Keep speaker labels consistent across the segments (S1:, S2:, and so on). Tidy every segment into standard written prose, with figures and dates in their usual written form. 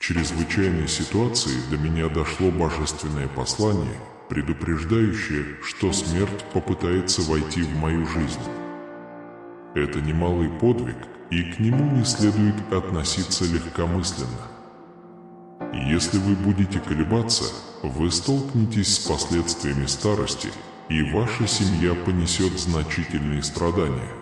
S1: чрезвычайной ситуации до меня дошло божественное послание, предупреждающее, что смерть попытается войти в мою жизнь. Это немалый подвиг, и к нему не следует относиться легкомысленно. Если вы будете колебаться, вы столкнетесь с последствиями старости, и ваша семья понесет значительные страдания.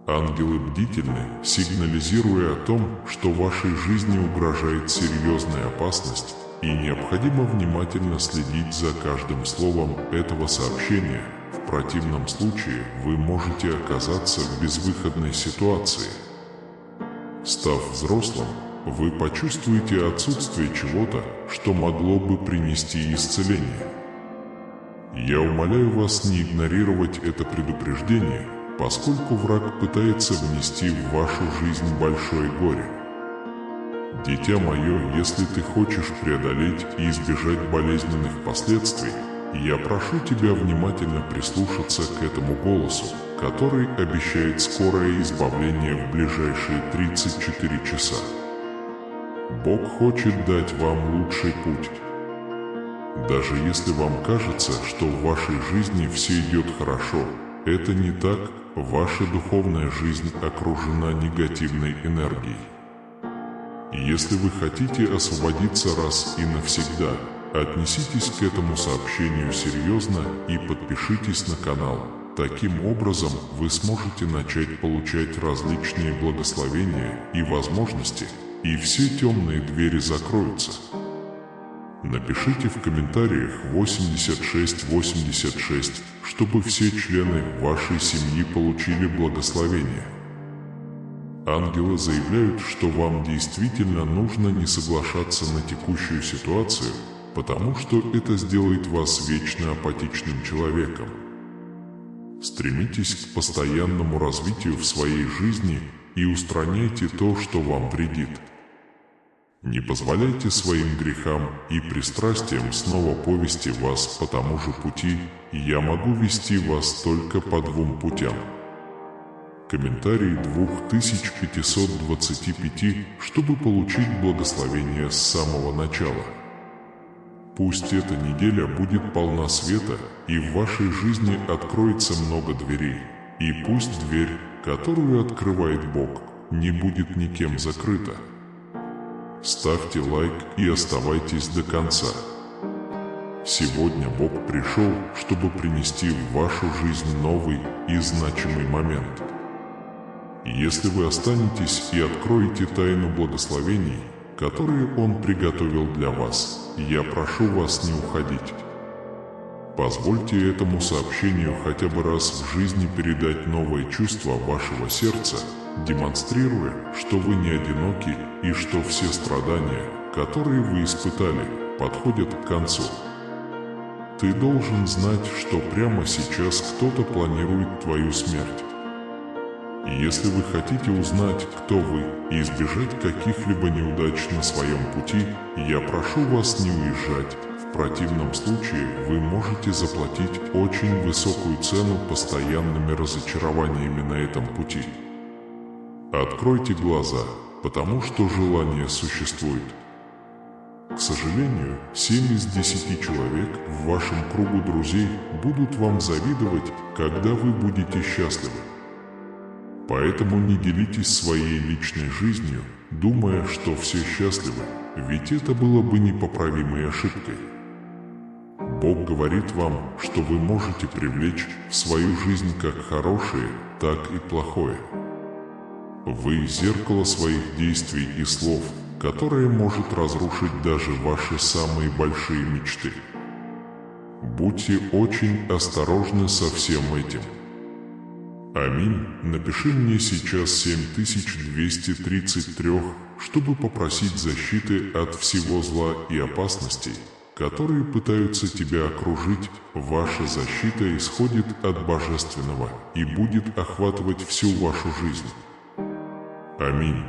S1: Ангелы бдительны, сигнализируя о том, что вашей жизни угрожает серьезная опасность, и необходимо внимательно следить за каждым словом этого сообщения. В противном случае вы можете оказаться в безвыходной ситуации. Став взрослым, вы почувствуете отсутствие чего-то, что могло бы принести исцеление. Я умоляю вас не игнорировать это предупреждение, поскольку враг пытается внести в вашу жизнь большое горе. Дитя мое, если ты хочешь преодолеть и избежать болезненных последствий, я прошу тебя внимательно прислушаться к этому голосу, который обещает скорое избавление в ближайшие 34 часа. Бог хочет дать вам лучший путь. Даже если вам кажется, что в вашей жизни все идет хорошо, это не так, ваша духовная жизнь окружена негативной энергией. Если вы хотите освободиться раз и навсегда, отнеситесь к этому сообщению серьезно и подпишитесь на канал. Таким образом, вы сможете начать получать различные благословения и возможности, и все темные двери закроются. Напишите в комментариях 8686, чтобы все члены вашей семьи получили благословение. Ангелы заявляют, что вам действительно нужно не соглашаться на текущую ситуацию, потому что это сделает вас вечно апатичным человеком. Стремитесь к постоянному развитию в своей жизни и устраняйте то, что вам вредит. Не позволяйте своим грехам и пристрастиям снова повести вас по тому же пути, и я могу вести вас только по двум путям. Комментарий 2525, чтобы получить благословение с самого начала. Пусть эта неделя будет полна света, и в вашей жизни откроется много дверей, и пусть дверь, которую открывает Бог, не будет никем закрыта. Ставьте лайк и оставайтесь до конца. Сегодня Бог пришел, чтобы принести в вашу жизнь новый и значимый момент. Если вы останетесь и откроете тайну благословений, которые Он приготовил для вас, я прошу вас не уходить. Позвольте этому сообщению хотя бы раз в жизни передать новое чувство вашего сердца, демонстрируя, что вы не одиноки и что все страдания, которые вы испытали, подходят к концу. Ты должен знать, что прямо сейчас кто-то планирует твою смерть. Если вы хотите узнать, кто вы, и избежать каких-либо неудач на своем пути, я прошу вас не уезжать. В противном случае вы можете заплатить очень высокую цену постоянными разочарованиями на этом пути. Откройте глаза, потому что желание существует. К сожалению, 7 из 10 человек в вашем кругу друзей будут вам завидовать, когда вы будете счастливы. Поэтому не делитесь своей личной жизнью, думая, что все счастливы, ведь это было бы непоправимой ошибкой. Бог говорит вам, что вы можете привлечь в свою жизнь как хорошее, так и плохое. Вы – зеркало своих действий и слов, которое может разрушить даже ваши самые большие мечты. Будьте очень осторожны со всем этим. Аминь. Напиши мне сейчас 7233, чтобы попросить защиты от всего зла и опасностей, которые пытаются тебя окружить. Ваша защита исходит от Божественного и будет охватывать всю вашу жизнь. Аминь.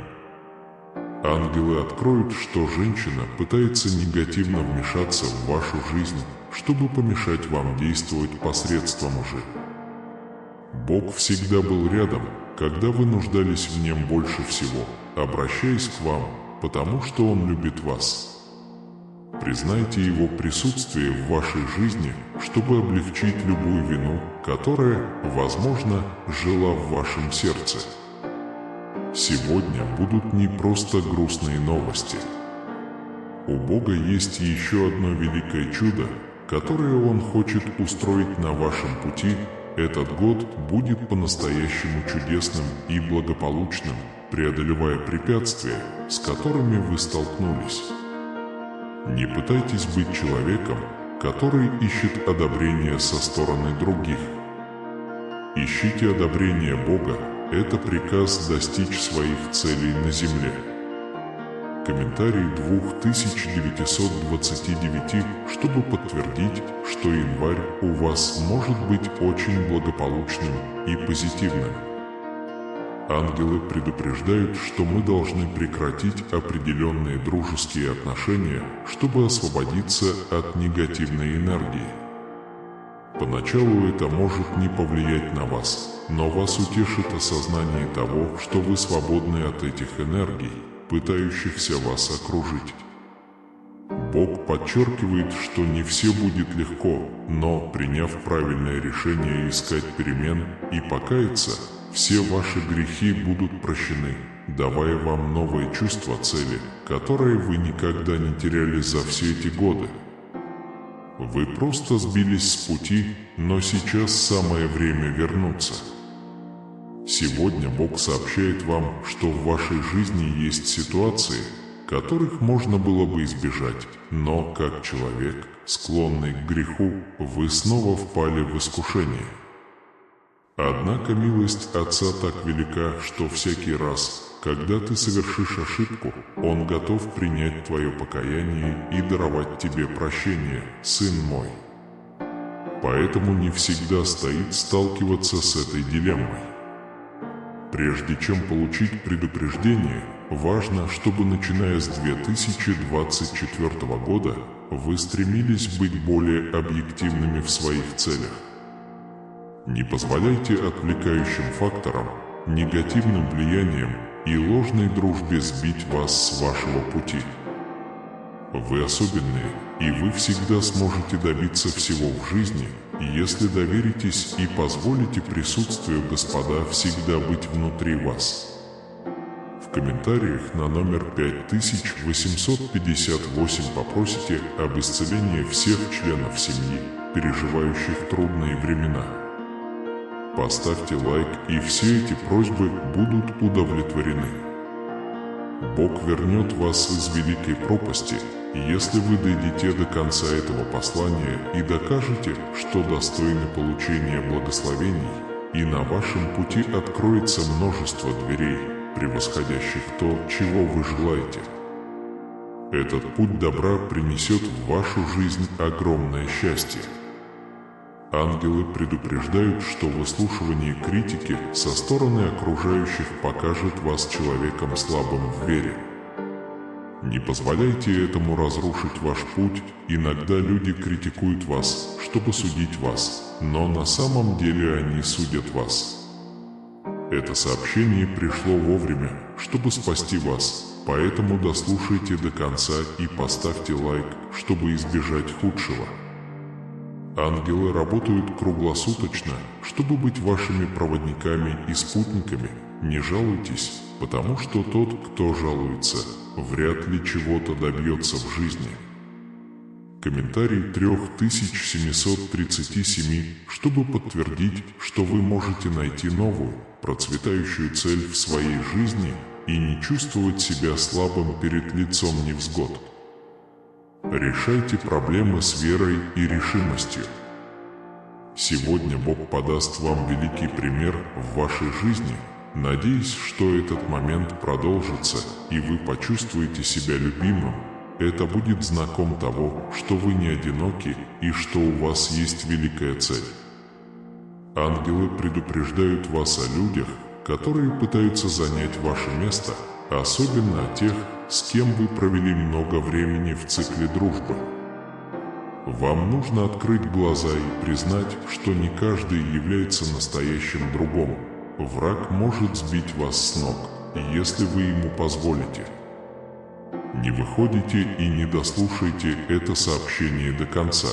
S1: Ангелы откроют, что женщина пытается негативно вмешаться в вашу жизнь, чтобы помешать вам действовать посредством лжи. Бог всегда был рядом, когда вы нуждались в Нем больше всего, обращаясь к вам, потому что Он любит вас. Признайте Его присутствие в вашей жизни, чтобы облегчить любую вину, которая, возможно, жила в вашем сердце. Сегодня будут не просто грустные новости. У Бога есть еще одно великое чудо, которое Он хочет устроить на вашем пути. Этот год будет по-настоящему чудесным и благополучным, преодолевая препятствия, с которыми вы столкнулись. Не пытайтесь быть человеком, который ищет одобрения со стороны других. Ищите одобрение Бога – это приказ достичь своих целей на земле. Комментарий 2929, чтобы подтвердить, что январь у вас может быть очень благополучным и позитивным. Ангелы предупреждают, что мы должны прекратить определенные дружеские отношения, чтобы освободиться от негативной энергии. Поначалу это может не повлиять на вас, но вас утешит осознание того, что вы свободны от этих энергий, пытающихся вас окружить. Бог подчеркивает, что не все будет легко, но, приняв правильное решение искать перемен и покаяться, все ваши грехи будут прощены, давая вам новое чувство цели, которое вы никогда не теряли за все эти годы. Вы просто сбились с пути, но сейчас самое время вернуться. Сегодня Бог сообщает вам, что в вашей жизни есть ситуации, которых можно было бы избежать, но как человек, склонный к греху, вы снова впали в искушение. Однако милость Отца так велика, что всякий раз, когда ты совершишь ошибку, Он готов принять твое покаяние и даровать тебе прощение, сын мой. Поэтому не всегда стоит сталкиваться с этой дилеммой. Прежде чем получить предупреждение, важно, чтобы начиная с 2024 года вы стремились быть более объективными в своих целях. Не позволяйте отвлекающим факторам, негативным влияниям и ложной дружбе сбить вас с вашего пути. Вы особенные, и вы всегда сможете добиться всего в жизни, если доверитесь и позволите присутствию Господа всегда быть внутри вас. В комментариях на номер 5858 попросите об исцелении всех членов семьи, переживающих трудные времена. Поставьте лайк, и все эти просьбы будут удовлетворены. Бог вернет вас из великой пропасти, если вы дойдете до конца этого послания и докажете, что достойны получения благословений, и на вашем пути откроется множество дверей, превосходящих то, чего вы желаете. Этот путь добра принесет в вашу жизнь огромное счастье. Ангелы предупреждают, что выслушивание критики со стороны окружающих покажет вас человеком слабым в вере. Не позволяйте этому разрушить ваш путь. Иногда люди критикуют вас, чтобы судить вас, но на самом деле они судят вас. Это сообщение пришло вовремя, чтобы спасти вас, поэтому дослушайте до конца и поставьте лайк, чтобы избежать худшего. Ангелы работают круглосуточно, чтобы быть вашими проводниками и спутниками. Не жалуйтесь, потому что тот, кто жалуется, вряд ли чего-то добьется в жизни. Комментарий 3737, чтобы подтвердить, что вы можете найти новую, процветающую цель в своей жизни и не чувствовать себя слабым перед лицом невзгод. Решайте проблемы с верой и решимостью. Сегодня Бог подаст вам великий пример в вашей жизни. Надеюсь, что этот момент продолжится, и вы почувствуете себя любимым. Это будет знаком того, что вы не одиноки и что у вас есть великая цель. Ангелы предупреждают вас о людях, которые пытаются занять ваше место, особенно о тех, с кем вы провели много времени в цикле дружбы. Вам нужно открыть глаза и признать, что не каждый является настоящим другом. Враг может сбить вас с ног, если вы ему позволите. Не выходите и не дослушайте это сообщение до конца.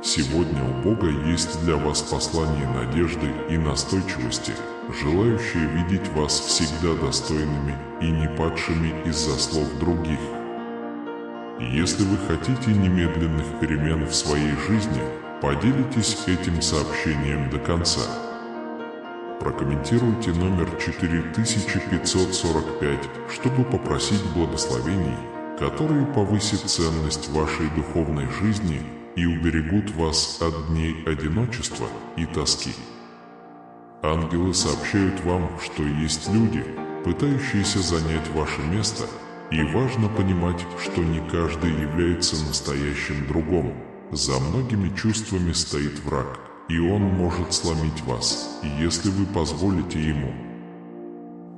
S1: Сегодня у Бога есть для вас послание надежды и настойчивости, желающее видеть вас всегда достойными и не падшими из-за слов других. Если вы хотите немедленных перемен в своей жизни, поделитесь этим сообщением до конца. Прокомментируйте номер 4545, чтобы попросить благословений, которые повысят ценность вашей духовной жизни и уберегут вас от дней одиночества и тоски. Ангелы сообщают вам, что есть люди, пытающиеся занять ваше место, и важно понимать, что не каждый является настоящим другом. За многими чувствами стоит враг, и он может сломить вас, если вы позволите ему.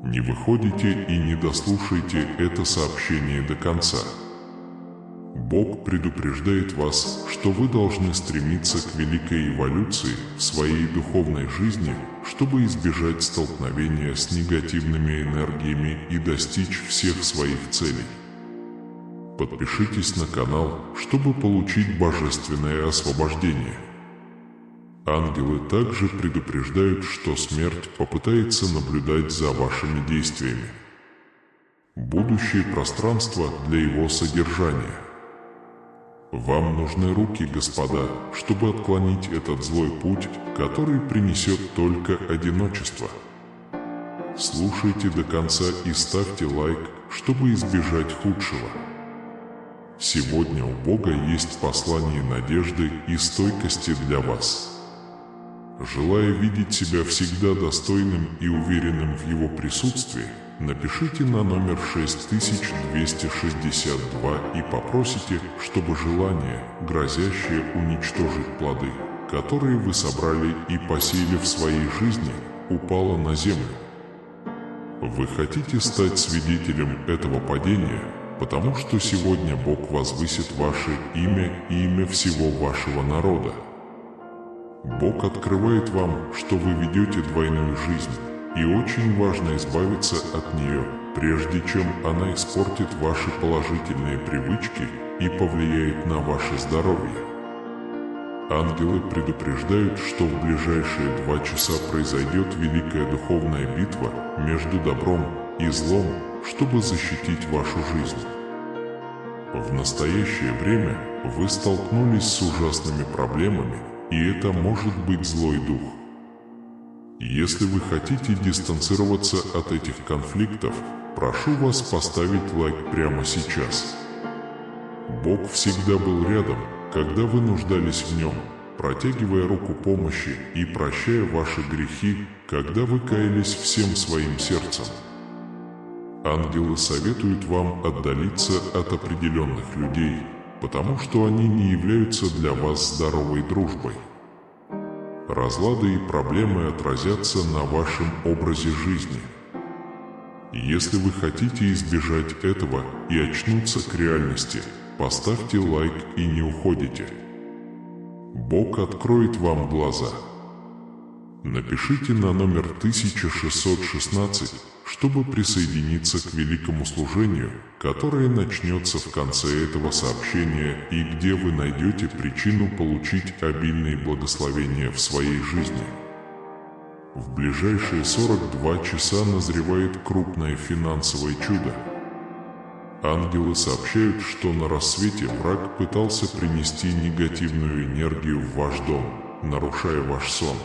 S1: Не выходите и не дослушайте это сообщение до конца. Бог предупреждает вас, что вы должны стремиться к великой эволюции в своей духовной жизни, чтобы избежать столкновения с негативными энергиями и достичь всех своих целей. Подпишитесь на канал, чтобы получить божественное освобождение. Ангелы также предупреждают, что смерть попытается наблюдать за вашими действиями. Будущее пространство для его содержания. Вам нужны руки, господа, чтобы отклонить этот злой путь, который принесет только одиночество. Слушайте до конца и ставьте лайк, чтобы избежать худшего. Сегодня у Бога есть послание надежды и стойкости для вас. Желая видеть себя всегда достойным и уверенным в Его присутствии, напишите на номер 6262 и попросите, чтобы желание, грозящее уничтожить плоды, которые вы собрали и посеяли в своей жизни, упало на землю. Вы хотите стать свидетелем этого падения, потому что сегодня Бог возвысит ваше имя и имя всего вашего народа. Бог открывает вам, что вы ведете двойную жизнь, и очень важно избавиться от нее, прежде чем она испортит ваши положительные привычки и повлияет на ваше здоровье. Ангелы предупреждают, что в ближайшие 2 часа произойдет великая духовная битва между добром и злом, чтобы защитить вашу жизнь. В настоящее время вы столкнулись с ужасными проблемами, и это может быть злой дух. Если вы хотите дистанцироваться от этих конфликтов, прошу вас поставить лайк прямо сейчас. Бог всегда был рядом, когда вы нуждались в нем, протягивая руку помощи и прощая ваши грехи, когда вы каялись всем своим сердцем. Ангелы советуют вам отдалиться от определенных людей, потому что они не являются для вас здоровой дружбой. Разлады и проблемы отразятся на вашем образе жизни. Если вы хотите избежать этого и очнуться к реальности, поставьте лайк и не уходите. Бог откроет вам глаза. Напишите на номер 1616, чтобы присоединиться к великому служению, которое начнется в конце этого сообщения и где вы найдете причину получить обильные благословения в своей жизни. В ближайшие 42 часа назревает крупное финансовое чудо. Ангелы сообщают, что на рассвете враг пытался принести негативную энергию в ваш дом, нарушая ваш сон.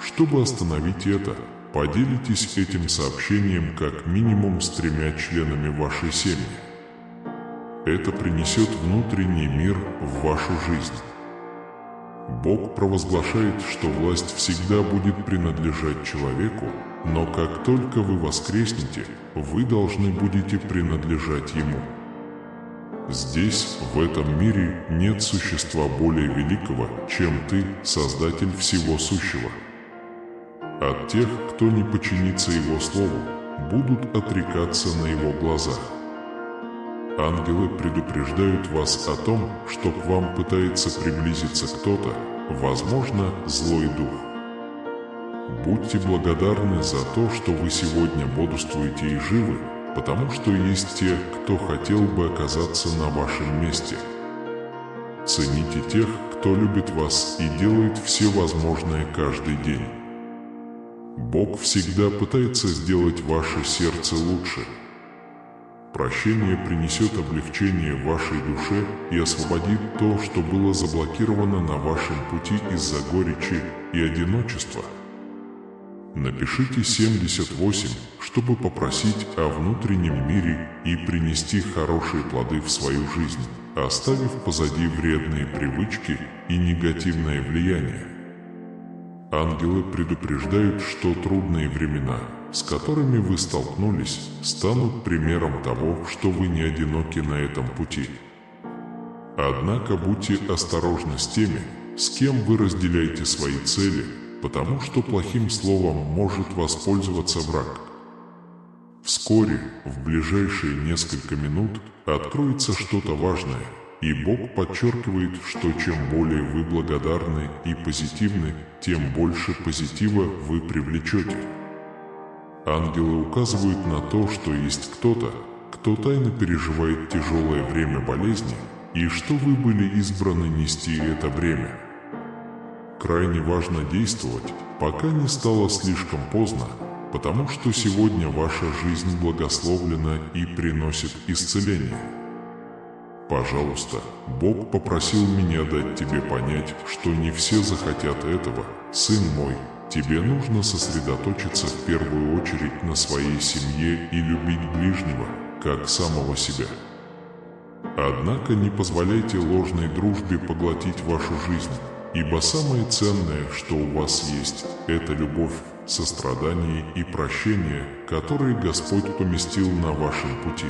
S1: Чтобы остановить это, поделитесь этим сообщением как минимум с 3 членами вашей семьи. Это принесет внутренний мир в вашу жизнь. Бог провозглашает, что власть всегда будет принадлежать человеку, но как только вы воскреснете, вы должны будете принадлежать Ему. Здесь, в этом мире, нет существа более великого, чем ты, Создатель всего сущего. От тех, кто не подчинится Его Слову, будут отрекаться на Его глазах. Ангелы предупреждают вас о том, что к вам пытается приблизиться кто-то, возможно, злой дух. Будьте благодарны за то, что вы сегодня бодрствуете и живы, потому что есть те, кто хотел бы оказаться на вашем месте. Цените тех, кто любит вас и делает все возможное каждый день. Бог всегда пытается сделать ваше сердце лучше. Прощение принесет облегчение вашей душе и освободит то, что было заблокировано на вашем пути из-за горечи и одиночества. Напишите 78, чтобы попросить о внутреннем мире и принести хорошие плоды в свою жизнь, оставив позади вредные привычки и негативное влияние. Ангелы предупреждают, что трудные времена, с которыми вы столкнулись, станут примером того, что вы не одиноки на этом пути. Однако будьте осторожны с теми, с кем вы разделяете свои цели, потому что плохим словом может воспользоваться враг. Вскоре, в ближайшие несколько минут, откроется что-то важное, и Бог подчеркивает, что чем более вы благодарны и позитивны, тем больше позитива вы привлечете. Ангелы указывают на то, что есть кто-то, кто тайно переживает тяжелое время болезни, и что вы были избраны нести это бремя. Крайне важно действовать, пока не стало слишком поздно, потому что сегодня ваша жизнь благословлена и приносит исцеление. Пожалуйста, Бог попросил меня дать тебе понять, что не все захотят этого, сын мой. Тебе нужно сосредоточиться в первую очередь на своей семье и любить ближнего, как самого себя. Однако не позволяйте ложной дружбе поглотить вашу жизнь, ибо самое ценное, что у вас есть, это любовь, сострадание и прощение, которые Господь поместил на вашем пути.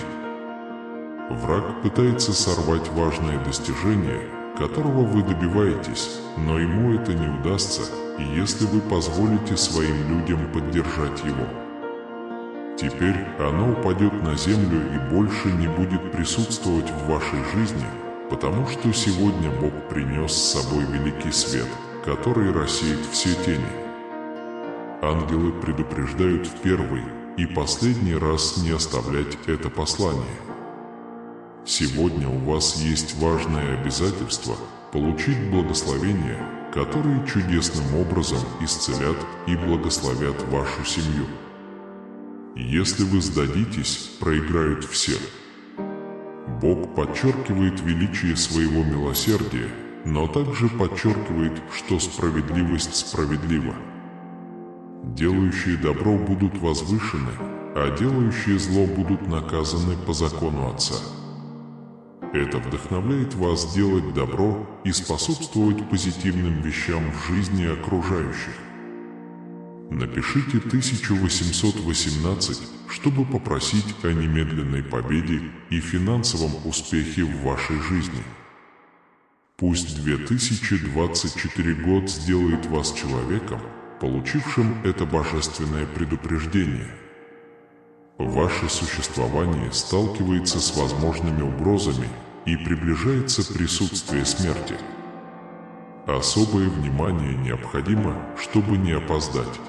S1: Враг пытается сорвать важное достижение, которого вы добиваетесь, но ему это не удастся, если вы позволите своим людям поддержать его. Теперь оно упадет на землю и больше не будет присутствовать в вашей жизни, потому что сегодня Бог принес с собой великий свет, который рассеет все тени. Ангелы предупреждают в первый и последний раз не оставлять это послание. Сегодня у вас есть важное обязательство получить благословения, которые чудесным образом исцелят и благословят вашу семью. Если вы сдадитесь, проиграют все. Бог подчеркивает величие своего милосердия, но также подчеркивает, что справедливость справедлива. Делающие добро будут возвышены, а делающие зло будут наказаны по закону Отца. Это вдохновляет вас делать добро и способствовать позитивным вещам в жизни окружающих. Напишите 1818, чтобы попросить о немедленной победе и финансовом успехе в вашей жизни. Пусть 2024 год сделает вас человеком, получившим это божественное предупреждение. Ваше существование сталкивается с возможными угрозами и приближается присутствие смерти. Особое внимание необходимо, чтобы не опоздать.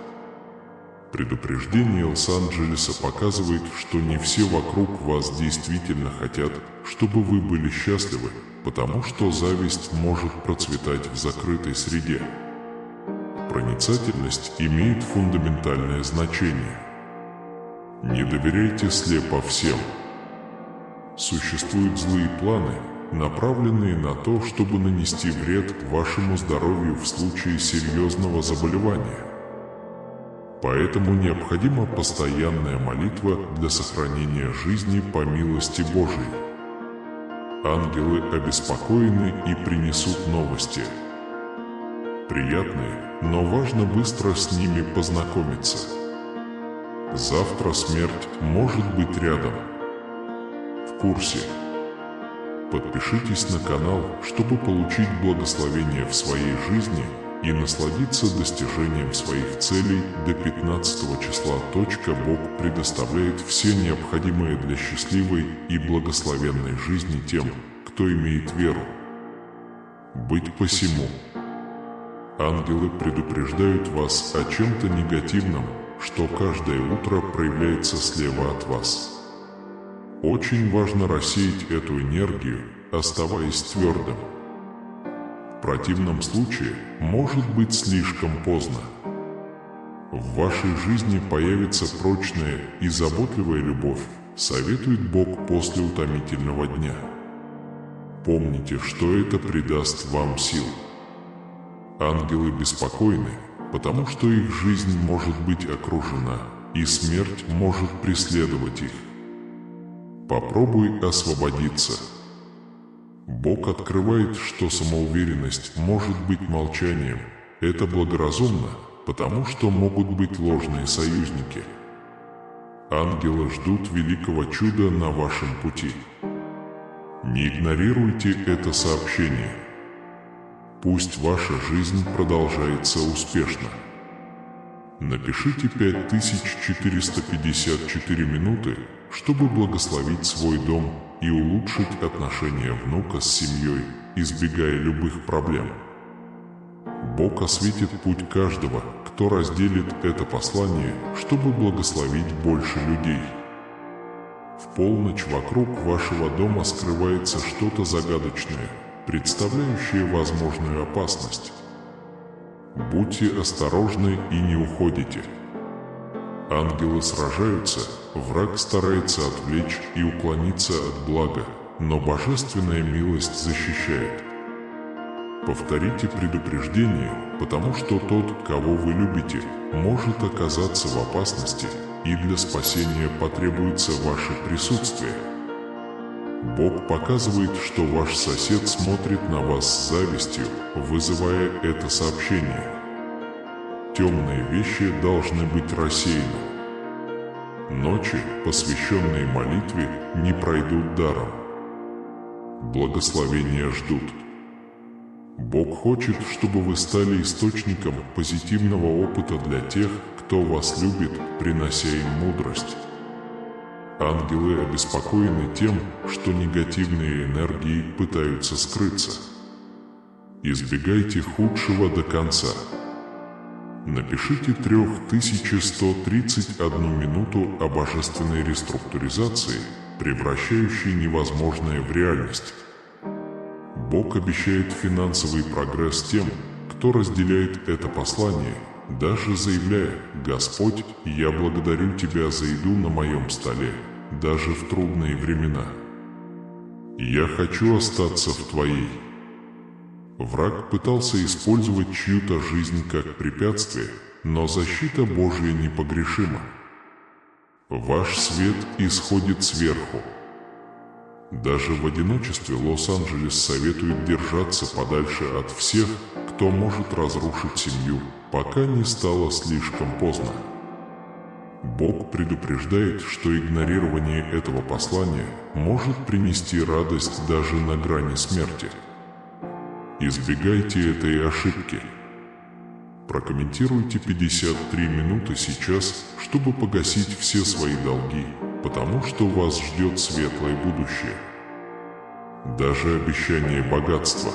S1: Предупреждение Лос-Анджелеса показывает, что не все вокруг вас действительно хотят, чтобы вы были счастливы, потому что зависть может процветать в закрытой среде. Проницательность имеет фундаментальное значение. Не доверяйте слепо всем. Существуют злые планы, направленные на то, чтобы нанести вред вашему здоровью в случае серьезного заболевания. Поэтому необходима постоянная молитва для сохранения жизни по милости Божией. Ангелы обеспокоены и принесут новости. Приятные, но важно быстро с ними познакомиться. Завтра смерть может быть рядом. В курсе? Подпишитесь на канал, чтобы получить благословение в своей жизни и насладиться достижением своих целей до 15 числа. Бог предоставляет все необходимое для счастливой и благословенной жизни тем, кто имеет веру. Быть посему. Ангелы предупреждают вас о чем-то негативном, что каждое утро проявляется слева от вас. Очень важно рассеять эту энергию, оставаясь твердым. В противном случае может быть слишком поздно. В вашей жизни появится прочная и заботливая любовь, советует Бог после утомительного дня. Помните, что это придаст вам сил. Ангелы беспокойны, потому что их жизнь может быть окружена, и смерть может преследовать их. Попробуй освободиться. Бог открывает, что самоуверенность может быть молчанием. Это благоразумно, потому что могут быть ложные союзники. Ангелы ждут великого чуда на вашем пути. Не игнорируйте это сообщение. Пусть ваша жизнь продолжается успешно. Напишите 5454 минуты, чтобы благословить свой дом и улучшить отношения внука с семьей, избегая любых проблем. Бог осветит путь каждого, кто разделит это послание, чтобы благословить больше людей. В полночь вокруг вашего дома скрывается что-то загадочное, представляющее возможную опасность. Будьте осторожны и не уходите. Ангелы сражаются, враг старается отвлечь и уклониться от блага, но божественная милость защищает. Повторите предупреждение, потому что тот, кого вы любите, может оказаться в опасности, и для спасения потребуется ваше присутствие. Бог показывает, что ваш сосед смотрит на вас с завистью, вызывая это сообщение. Темные вещи должны быть рассеяны. Ночи, посвященные молитве, не пройдут даром. Благословения ждут. Бог хочет, чтобы вы стали источником позитивного опыта для тех, кто вас любит, принося им мудрость. Ангелы обеспокоены тем, что негативные энергии пытаются скрыться. Избегайте худшего до конца. Напишите 3131 минуту о божественной реструктуризации, превращающей невозможное в реальность. Бог обещает финансовый прогресс тем, кто разделяет это послание, даже заявляя: «Господь, я благодарю Тебя за еду на моем столе, даже в трудные времена. Я хочу остаться в Твоей». Враг пытался использовать чью-то жизнь как препятствие, но защита Божья непогрешима. Ваш свет исходит сверху. Даже в одиночестве Лос-Анджелес советует держаться подальше от всех, кто может разрушить семью, пока не стало слишком поздно. Бог предупреждает, что игнорирование этого послания может принести радость даже на грани смерти. Избегайте этой ошибки. Прокомментируйте 53 минуты сейчас, чтобы погасить все свои долги, потому что вас ждет светлое будущее. Даже обещание богатства.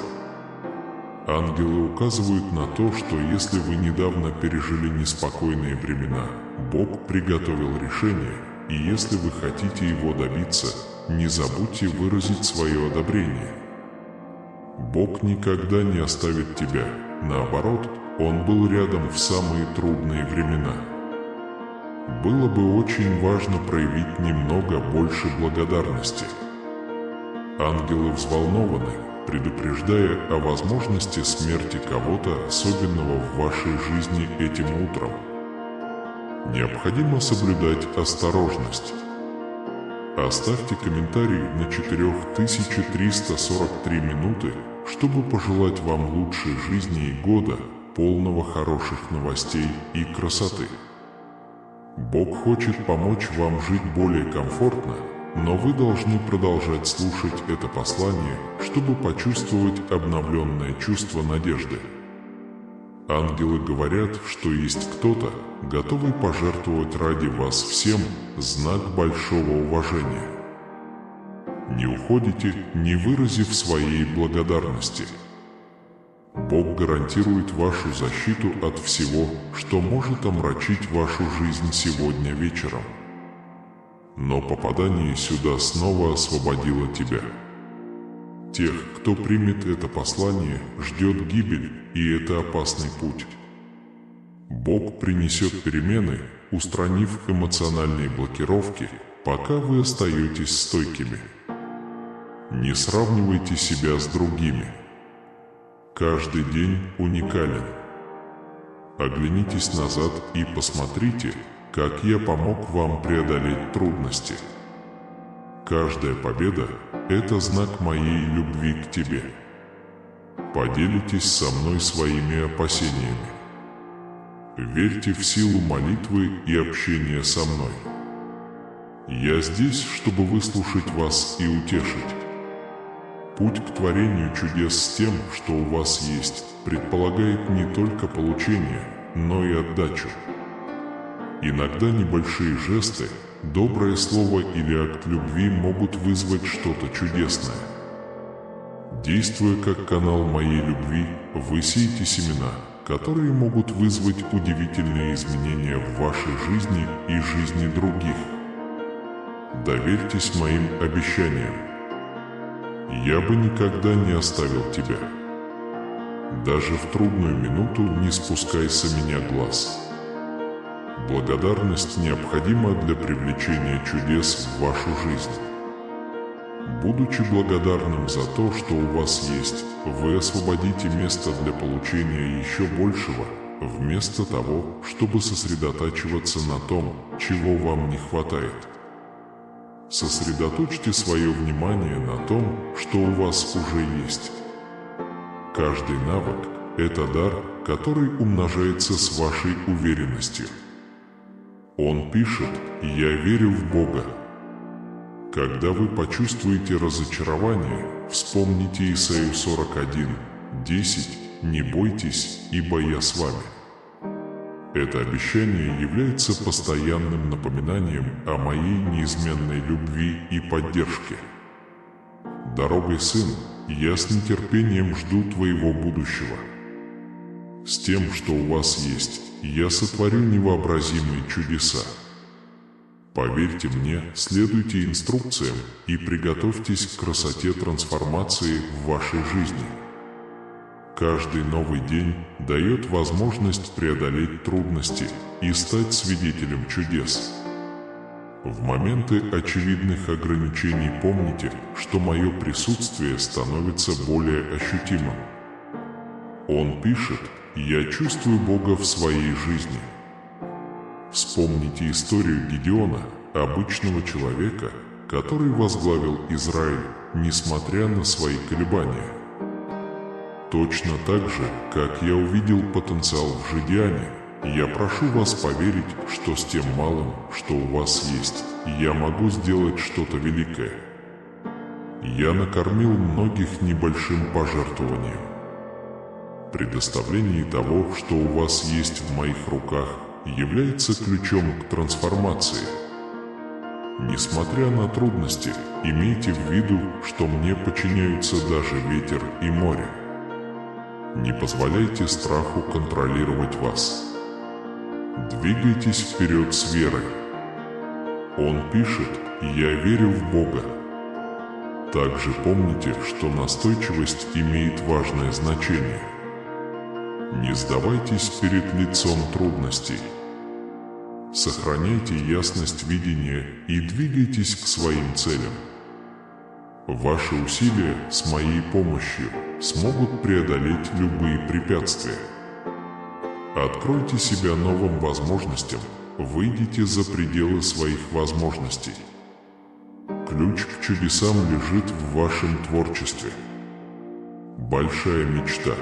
S1: Ангелы указывают на то, что если вы недавно пережили неспокойные времена, Бог приготовил решение, и если вы хотите его добиться, не забудьте выразить свое одобрение. Бог никогда не оставит тебя, наоборот, Он был рядом в самые трудные времена. Было бы очень важно проявить немного больше благодарности. Ангелы взволнованы, предупреждая о возможности смерти кого-то особенного в вашей жизни этим утром. Необходимо соблюдать осторожность. Оставьте комментарий на 4343 минуты, чтобы пожелать вам лучшей жизни и года, полного хороших новостей и красоты. Бог хочет помочь вам жить более комфортно, но вы должны продолжать слушать это послание, чтобы почувствовать обновленное чувство надежды. Ангелы говорят, что есть кто-то, готовый пожертвовать ради вас всем, знак большого уважения. Не уходите, не выразив своей благодарности. Бог гарантирует вашу защиту от всего, что может омрачить вашу жизнь сегодня вечером. но попадание сюда снова освободило тебя. Тех, кто примет это послание, ждет гибель, и это опасный путь. Бог принесет перемены, устранив эмоциональные блокировки, пока вы остаетесь стойкими. Не сравнивайте себя с другими. Каждый день уникален. Оглянитесь назад и посмотрите, как я помог вам преодолеть трудности. Каждая победа – это знак моей любви к тебе. Поделитесь со мной своими опасениями. Верьте в силу молитвы и общения со мной. Я здесь, чтобы выслушать вас и утешить. Путь к творению чудес с тем, что у вас есть, предполагает не только получение, но и отдачу. Иногда небольшие жесты, доброе слово или акт любви могут вызвать что-то чудесное. Действуя как канал моей любви, вы сеете семена, которые могут вызвать удивительные изменения в вашей жизни и жизни других. Доверьтесь моим обещаниям. Я бы никогда не оставил тебя. Даже в трудную минуту не спускай с меня глаз. Благодарность необходима для привлечения чудес в вашу жизнь. Будучи благодарным за то, что у вас есть, вы освободите место для получения еще большего, вместо того, чтобы сосредотачиваться на том, чего вам не хватает. Сосредоточьте свое внимание на том, что у вас уже есть. Каждый навык – это дар, который умножается с вашей уверенностью. Он пишет: «Я верю в Бога». Когда вы почувствуете разочарование, вспомните Исаию 41:10: «Не бойтесь, ибо я с вами». Это обещание является постоянным напоминанием о моей неизменной любви и поддержке. Дорогой, сын, я с нетерпением жду твоего будущего. С тем, что у вас есть, я сотворю невообразимые чудеса. Поверьте мне, следуйте инструкциям и приготовьтесь к красоте трансформации в вашей жизни. Каждый новый день дает возможность преодолеть трудности и стать свидетелем чудес. В моменты очевидных ограничений помните, что мое присутствие становится более ощутимым. Он пишет: «Я чувствую Бога в своей жизни». Вспомните историю Гедеона, обычного человека, который возглавил Израиль, несмотря на свои колебания. Точно так же, как я увидел потенциал в Жидиане, я прошу вас поверить, что с тем малым, что у вас есть, я могу сделать что-то великое. Я накормил многих небольшим пожертвованием. Предоставление того, что у вас есть в моих руках, является ключом к трансформации. Несмотря на трудности, имейте в виду, что мне подчиняются даже ветер и море. Не позволяйте страху контролировать вас. Двигайтесь вперед с верой. Он пишет: «Я верю в Бога». Также помните, что настойчивость имеет важное значение. Не сдавайтесь перед лицом трудностей. Сохраняйте ясность видения и двигайтесь к своим целям. Ваши усилия с моей помощью смогут преодолеть любые препятствия. Откройте себя новым возможностям, выйдите за пределы своих возможностей. Ключ к чудесам лежит в вашем творчестве. Большая мечта.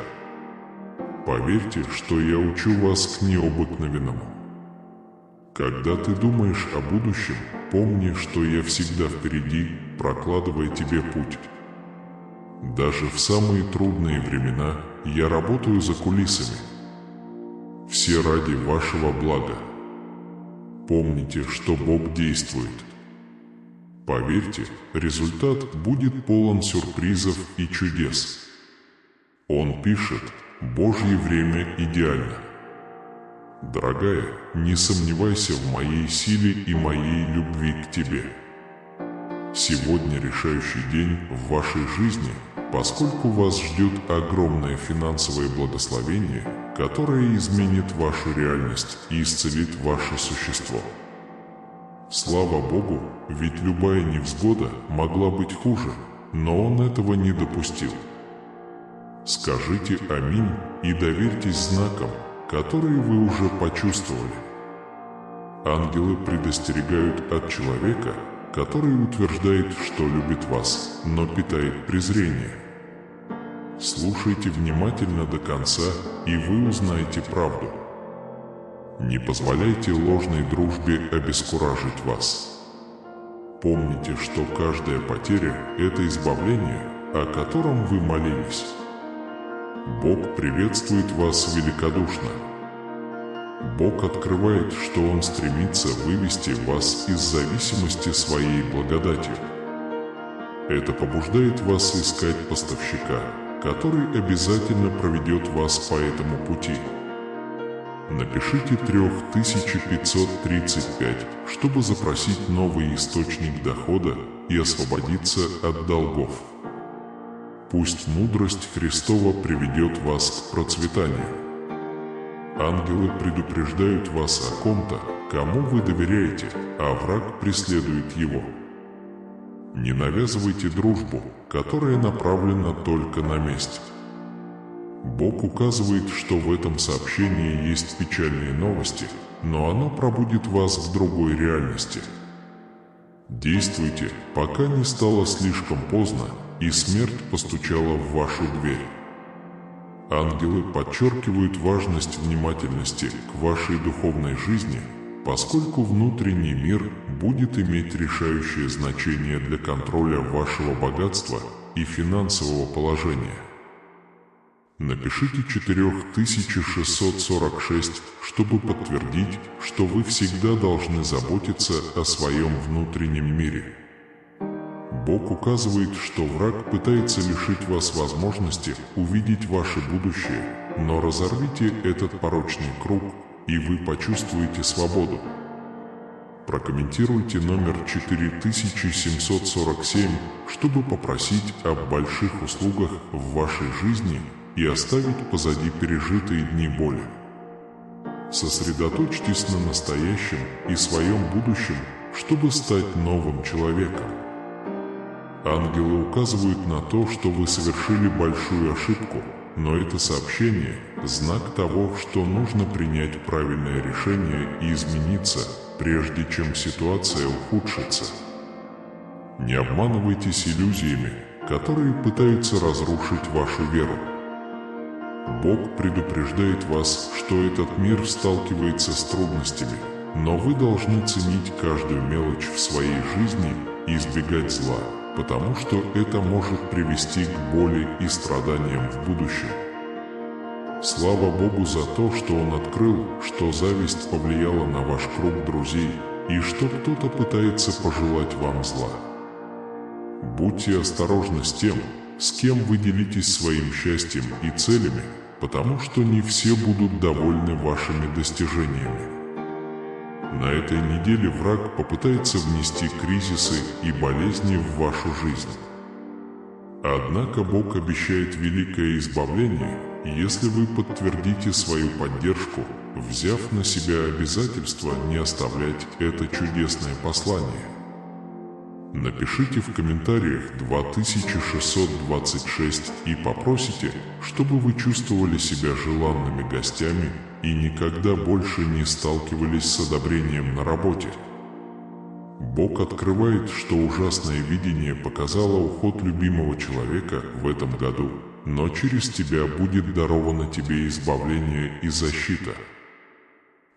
S1: Поверьте, что я учу вас к необыкновенному. Когда ты думаешь о будущем, помни, что я всегда впереди, прокладывая тебе путь. Даже в самые трудные времена я работаю за кулисами. Все ради вашего блага. Помните, что Бог действует. Поверьте, результат будет полон сюрпризов и чудес. Он пишет: «Божье время идеально». Дорогая, не сомневайся в моей силе и моей любви к тебе. Сегодня решающий день в вашей жизни, поскольку вас ждет огромное финансовое благословение, которое изменит вашу реальность и исцелит ваше существо. Слава Богу, ведь любая невзгода могла быть хуже, но Он этого не допустил. Скажите «Аминь» и доверьтесь знакам, которые вы уже почувствовали. Ангелы предостерегают от человека, который утверждает, что любит вас, но питает презрение. Слушайте внимательно до конца, и вы узнаете правду. Не позволяйте ложной дружбе обескуражить вас. Помните, что каждая потеря – это избавление, о котором вы молились. Бог приветствует вас великодушно. Бог открывает, что Он стремится вывести вас из зависимости своей благодатью. Это побуждает вас искать поставщика, который обязательно проведет вас по этому пути. Напишите 3535, чтобы запросить новый источник дохода и освободиться от долгов. Пусть мудрость Христова приведет вас к процветанию. Ангелы предупреждают вас о ком-то, кому вы доверяете, а враг преследует его. Не навязывайте дружбу, которая направлена только на месть. Бог указывает, что в этом сообщении есть печальные новости, но оно пробудит вас в другой реальности. Действуйте, пока не стало слишком поздно, и смерть постучала в вашу дверь. Ангелы подчеркивают важность внимательности к вашей духовной жизни, поскольку внутренний мир будет иметь решающее значение для контроля вашего богатства и финансового положения. Напишите 4646, чтобы подтвердить, что вы всегда должны заботиться о своем внутреннем мире. Бог указывает, что враг пытается лишить вас возможности увидеть ваше будущее, но разорвите этот порочный круг, и вы почувствуете свободу. Прокомментируйте номер 4747, чтобы попросить об больших услугах в вашей жизни и оставить позади пережитые дни боли. Сосредоточьтесь на настоящем и своем будущем, чтобы стать новым человеком. Ангелы указывают на то, что вы совершили большую ошибку, но это сообщение – знак того, что нужно принять правильное решение и измениться, прежде чем ситуация ухудшится. Не обманывайтесь иллюзиями, которые пытаются разрушить вашу веру. Бог предупреждает вас, что этот мир сталкивается с трудностями, но вы должны ценить каждую мелочь в своей жизни и избегать зла, потому что это может привести к боли и страданиям в будущем. Слава Богу за то, что Он открыл, что зависть повлияла на ваш круг друзей и что кто-то пытается пожелать вам зла. Будьте осторожны с тем, с кем вы делитесь своим счастьем и целями, потому что не все будут довольны вашими достижениями. На этой неделе враг попытается внести кризисы и болезни в вашу жизнь. Однако Бог обещает великое избавление, если вы подтвердите свою поддержку, взяв на себя обязательство не оставлять это чудесное послание. Напишите в комментариях 2626 и попросите, чтобы вы чувствовали себя желанными гостями и никогда больше не сталкивались с одобрением на работе. Бог открывает, что ужасное видение показало уход любимого человека в этом году, но через тебя будет даровано тебе избавление и защита.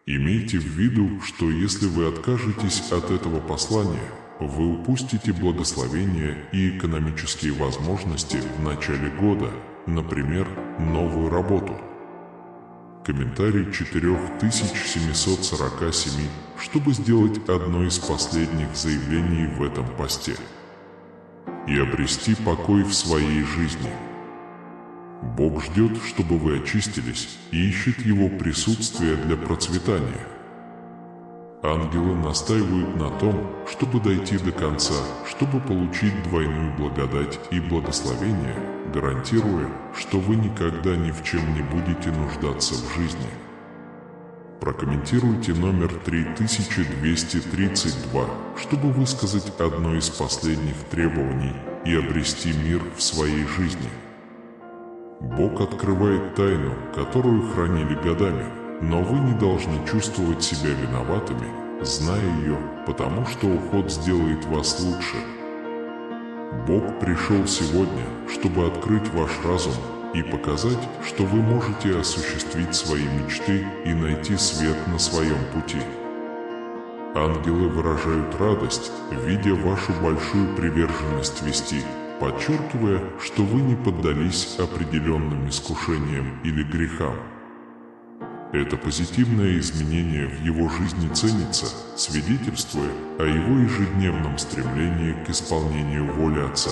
S1: Имейте в виду, что если вы откажетесь от этого послания, вы упустите благословения и экономические возможности в начале года, например, новую работу. Комментарий 4747, чтобы сделать одно из последних заявлений в этом посте. И обрести покой в своей жизни. Бог ждет, чтобы вы очистились, и ищет Его присутствие для процветания. Ангелы настаивают на том, чтобы дойти до конца, чтобы получить двойную благодать и благословение, гарантируя, что вы никогда ни в чем не будете нуждаться в жизни. Прокомментируйте номер 3232, чтобы высказать одно из последних требований и обрести мир в своей жизни. Бог открывает тайну, которую хранили годами, но вы не должны чувствовать себя виноватыми, зная ее, потому что уход сделает вас лучше. Бог пришел сегодня, чтобы открыть ваш разум и показать, что вы можете осуществить свои мечты и найти свет на своем пути. Ангелы выражают радость, видя вашу большую приверженность вести, подчеркивая, что вы не поддались определенным искушениям или грехам. Это позитивное изменение в его жизни ценится, свидетельствуя о его ежедневном стремлении к исполнению воли Отца.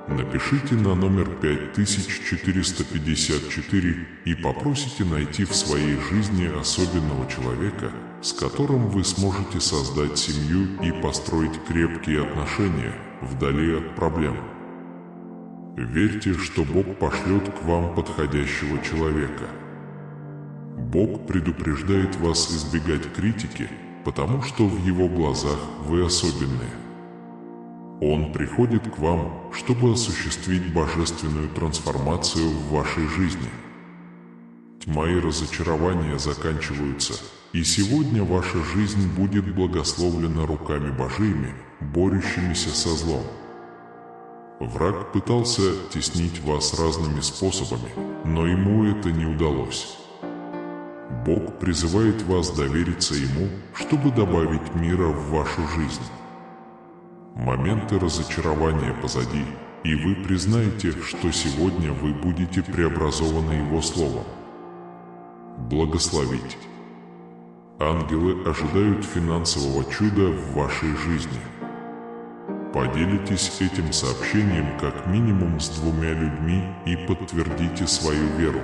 S1: Напишите на номер 5454 и попросите найти в своей жизни особенного человека, с которым вы сможете создать семью и построить крепкие отношения вдали от проблем. Верьте, что Бог пошлет к вам подходящего человека. Бог предупреждает вас избегать критики, потому что в Его глазах вы особенные. Он приходит к вам, чтобы осуществить божественную трансформацию в вашей жизни. Тьма и разочарование заканчиваются, и сегодня ваша жизнь будет благословлена руками Божьими, борющимися со злом. Враг пытался теснить вас разными способами, но ему это не удалось. Бог призывает вас довериться Ему, чтобы добавить мира в вашу жизнь. Моменты разочарования позади, и вы признаете, что сегодня вы будете преобразованы Его Словом. Благословить. Ангелы ожидают финансового чуда в вашей жизни. Поделитесь этим сообщением как минимум с 2 людьми и подтвердите свою веру.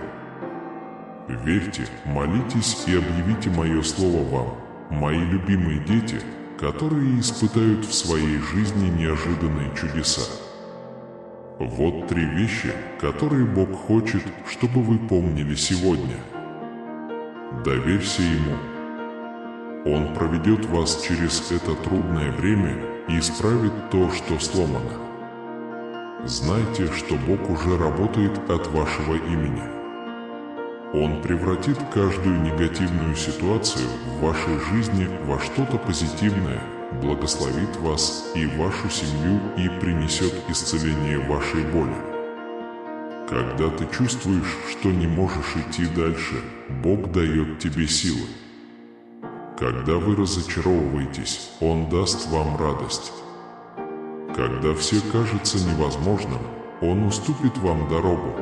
S1: Верьте, молитесь и объявите мое слово вам, мои любимые дети, которые испытают в своей жизни неожиданные чудеса. Вот 3 вещи, которые Бог хочет, чтобы вы помнили сегодня. Доверься Ему. Он проведет вас через это трудное время и исправит то, что сломано. Знайте, что Бог уже работает от вашего имени. Он превратит каждую негативную ситуацию в вашей жизни во что-то позитивное, благословит вас и вашу семью и принесет исцеление вашей боли. Когда ты чувствуешь, что не можешь идти дальше, Бог дает тебе силы. Когда вы разочаровываетесь, Он даст вам радость. Когда все кажется невозможным, Он уступит вам дорогу.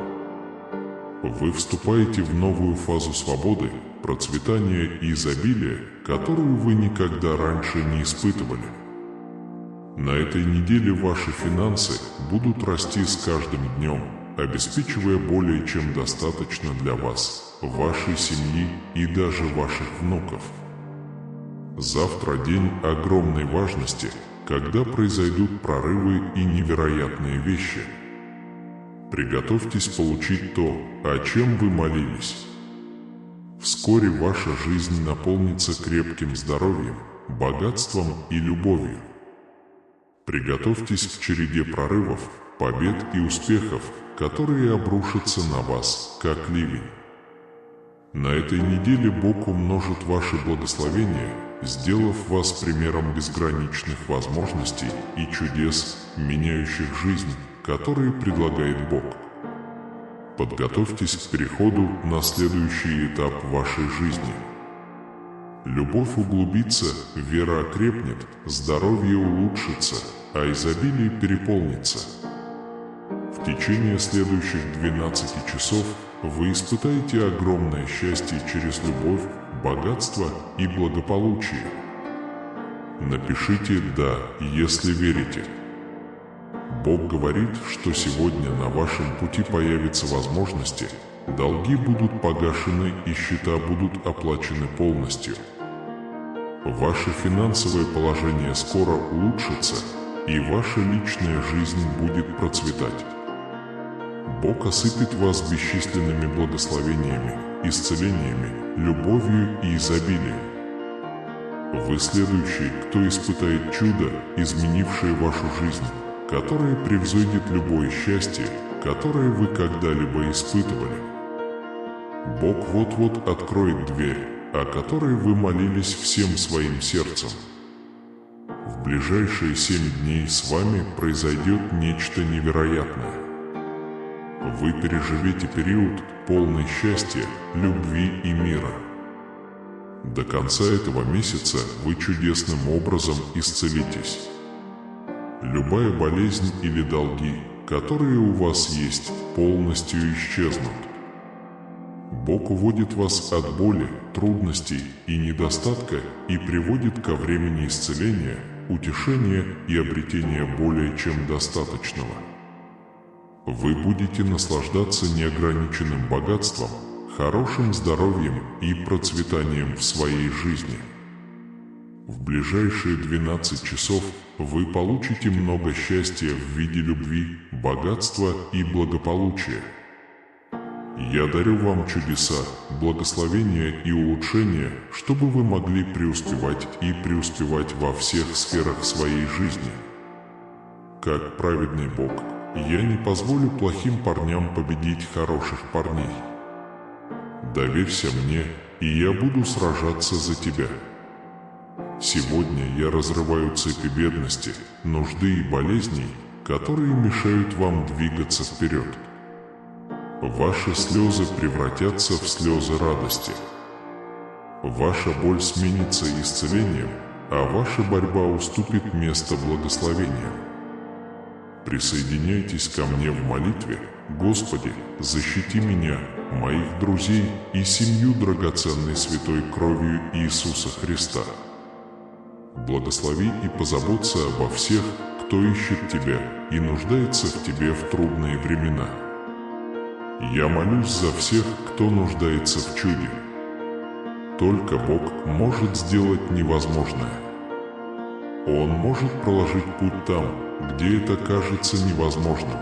S1: Вы вступаете в новую фазу свободы, процветания и изобилия, которую вы никогда раньше не испытывали. На этой неделе ваши финансы будут расти с каждым днем, обеспечивая более чем достаточно для вас, вашей семьи и даже ваших внуков. Завтра день огромной важности, когда произойдут прорывы и невероятные вещи. Приготовьтесь получить то, о чем вы молились. Вскоре ваша жизнь наполнится крепким здоровьем, богатством и любовью. Приготовьтесь к череде прорывов, побед и успехов, которые обрушатся на вас, как ливень. На этой неделе Бог умножит ваши благословения, сделав вас примером безграничных возможностей и чудес, меняющих жизнь, которые предлагает Бог. Подготовьтесь к переходу на следующий этап вашей жизни. Любовь углубится, вера окрепнет, здоровье улучшится, а изобилие переполнится. В течение следующих 12 часов вы испытаете огромное счастье через любовь, богатство и благополучие. Напишите «Да», если верите. Бог говорит, что сегодня на вашем пути появятся возможности, долги будут погашены и счета будут оплачены полностью. Ваше финансовое положение скоро улучшится, и ваша личная жизнь будет процветать. Бог осыпет вас бесчисленными благословениями, исцелениями, любовью и изобилием. Вы следующий, кто испытает чудо, изменившее вашу жизнь, которое превзойдет любое счастье, которое вы когда-либо испытывали. Бог вот-вот откроет дверь, о которой вы молились всем своим сердцем. В ближайшие 7 дней с вами произойдет нечто невероятное. Вы переживете период, полный счастья, любви и мира. До конца этого месяца вы чудесным образом исцелитесь. Любая болезнь или долги, которые у вас есть, полностью исчезнут. Бог уводит вас от боли, трудностей и недостатка и приводит ко времени исцеления, утешения и обретения более чем достаточного. Вы будете наслаждаться неограниченным богатством, хорошим здоровьем и процветанием в своей жизни. В ближайшие 12 часов вы получите много счастья в виде любви, богатства и благополучия. Я дарю вам чудеса, благословения и улучшения, чтобы вы могли преуспевать и преуспевать во всех сферах своей жизни. Как праведный Бог, я не позволю плохим парням победить хороших парней. Доверься мне, и я буду сражаться за тебя. Сегодня я разрываю цепи бедности, нужды и болезней, которые мешают вам двигаться вперед. Ваши слезы превратятся в слезы радости. Ваша боль сменится исцелением, а ваша борьба уступит место благословениям. Присоединяйтесь ко мне в молитве: Господи, защити меня, моих друзей и семью драгоценной святой кровью Иисуса Христа. Благослови и позаботься обо всех, кто ищет Тебя и нуждается в Тебе в трудные времена. Я молюсь за всех, кто нуждается в чуде. Только Бог может сделать невозможное. Он может проложить путь там, где это кажется невозможным.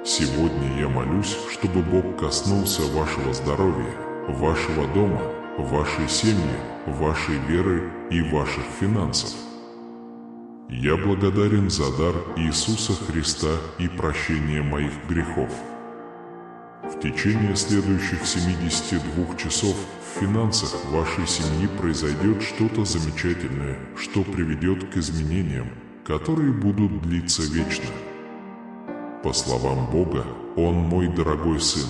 S1: Сегодня я молюсь, чтобы Бог коснулся вашего здоровья, вашего дома, вашей семьи, вашей веры и ваших финансов. Я благодарен за дар Иисуса Христа и прощение моих грехов. В течение следующих 72 часов в финансах вашей семьи произойдет что-то замечательное, что приведет к изменениям, которые будут длиться вечно. По словам Бога, Он мой дорогой сын.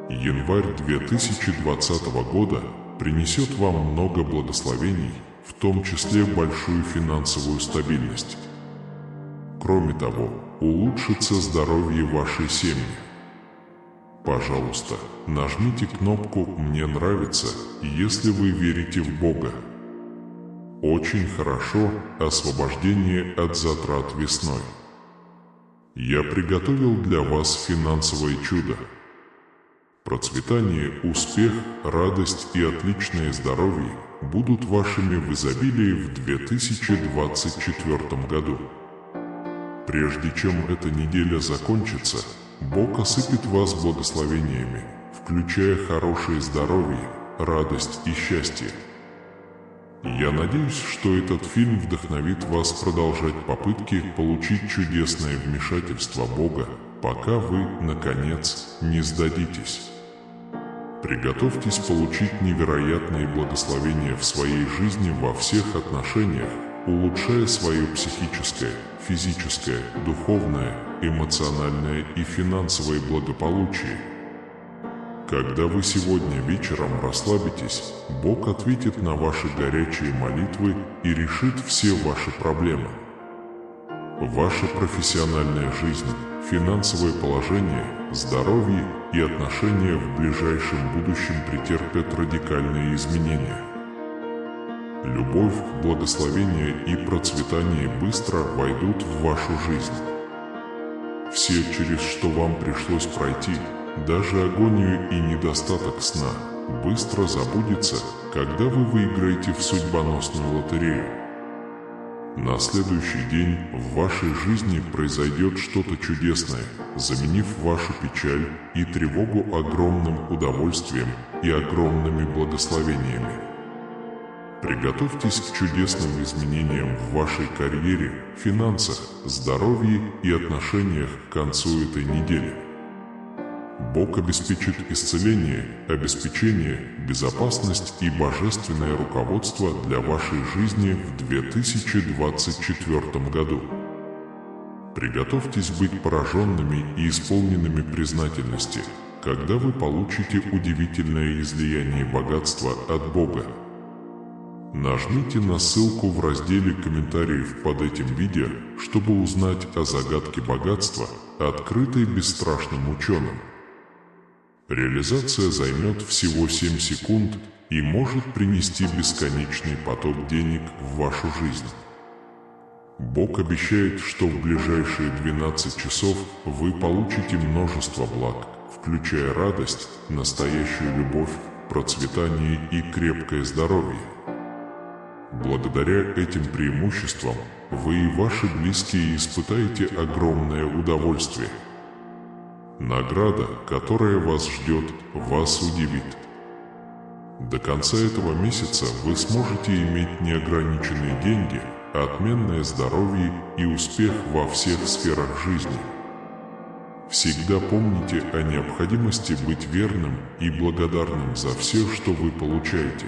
S1: Январь 2020 года принесет вам много благословений, в том числе большую финансовую стабильность. Кроме того, улучшится здоровье вашей семьи. Пожалуйста, нажмите кнопку «Мне нравится», если вы верите в Бога. Очень хорошо освобождение от затрат весной. Я приготовил для вас финансовое чудо. Процветание, успех, радость и отличное здоровье будут вашими в изобилии в 2024 году. Прежде чем эта неделя закончится, Бог осыпет вас благословениями, включая хорошее здоровье, радость и счастье. Я надеюсь, что этот фильм вдохновит вас продолжать попытки получить чудесное вмешательство Бога, пока вы, наконец, не сдадитесь. Приготовьтесь получить невероятные благословения в своей жизни во всех отношениях, улучшая свое психическое, физическое, духовное, эмоциональное и финансовое благополучие. Когда вы сегодня вечером расслабитесь, Бог ответит на ваши горячие молитвы и решит все ваши проблемы. Ваша профессиональная жизнь, финансовое положение, здоровье и отношения в ближайшем будущем претерпят радикальные изменения. Любовь, благословение и процветание быстро войдут в вашу жизнь. Все, через что вам пришлось пройти, даже агонию и недостаток сна, быстро забудется, когда вы выиграете в судьбоносную лотерею. На следующий день в вашей жизни произойдет что-то чудесное, заменив вашу печаль и тревогу огромным удовольствием и огромными благословениями. Приготовьтесь к чудесным изменениям в вашей карьере, финансах, здоровье и отношениях к концу этой недели. Бог обеспечит исцеление, обеспечение, безопасность и божественное руководство для вашей жизни в 2024 году. Приготовьтесь быть пораженными и исполненными признательности, когда вы получите удивительное излияние богатства от Бога. Нажмите на ссылку в разделе комментариев под этим видео, чтобы узнать о загадке богатства, открытой бесстрашным ученым. Реализация займет всего 7 секунд и может принести бесконечный поток денег в вашу жизнь. Бог обещает, что в ближайшие 12 часов вы получите множество благ, включая радость, настоящую любовь, процветание и крепкое здоровье. Благодаря этим преимуществам вы и ваши близкие испытаете огромное удовольствие. Награда, которая вас ждет, вас удивит. До конца этого месяца вы сможете иметь неограниченные деньги, отменное здоровье и успех во всех сферах жизни. Всегда помните о необходимости быть верным и благодарным за все, что вы получаете.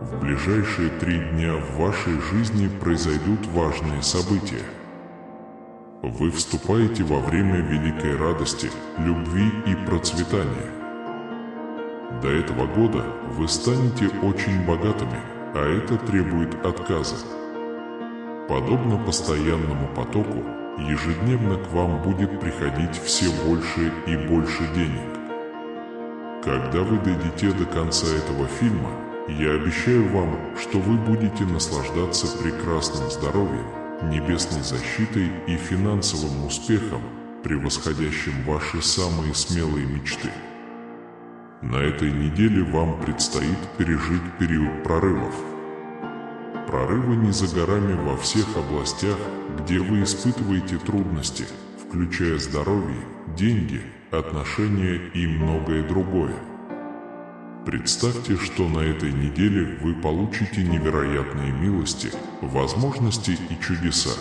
S1: В ближайшие 3 дня в вашей жизни произойдут важные события. Вы вступаете во время великой радости, любви и процветания. До этого года вы станете очень богатыми, а это требует отказа. Подобно постоянному потоку, ежедневно к вам будет приходить все больше и больше денег. Когда вы дойдете до конца этого фильма, я обещаю вам, что вы будете наслаждаться прекрасным здоровьем, небесной защитой и финансовым успехом, превосходящим ваши самые смелые мечты. На этой неделе вам предстоит пережить период прорывов. Прорывы не за горами во всех областях, где вы испытываете трудности, включая здоровье, деньги, отношения и многое другое. Представьте, что на этой неделе вы получите невероятные милости, возможности и чудеса.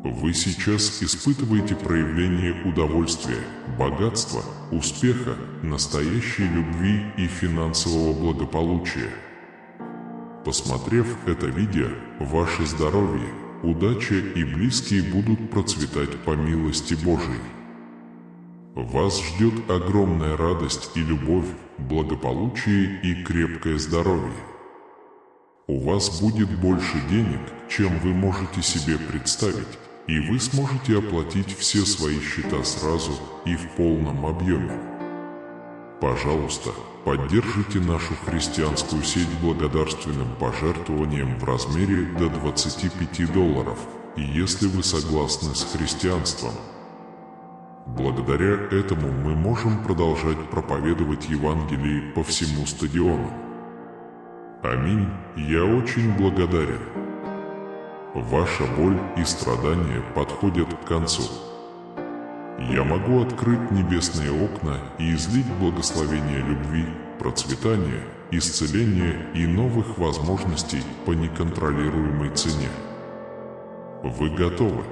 S1: Вы сейчас испытываете проявление удовольствия, богатства, успеха, настоящей любви и финансового благополучия. Посмотрев это видео, ваше здоровье, удача и близкие будут процветать по милости Божией. Вас ждет огромная радость и любовь, благополучие и крепкое здоровье. У вас будет больше денег, чем вы можете себе представить, и вы сможете оплатить все свои счета сразу и в полном объеме. Пожалуйста, поддержите нашу христианскую сеть благодарственным пожертвованием в размере до $25, если вы согласны с христианством. Благодаря этому мы можем продолжать проповедовать Евангелие по всему стадиону. Аминь, я очень благодарен. Ваша боль и страдания подходят к концу. Я могу открыть небесные окна и излить благословение любви, процветания, исцеления и новых возможностей по неконтролируемой цене. Вы готовы?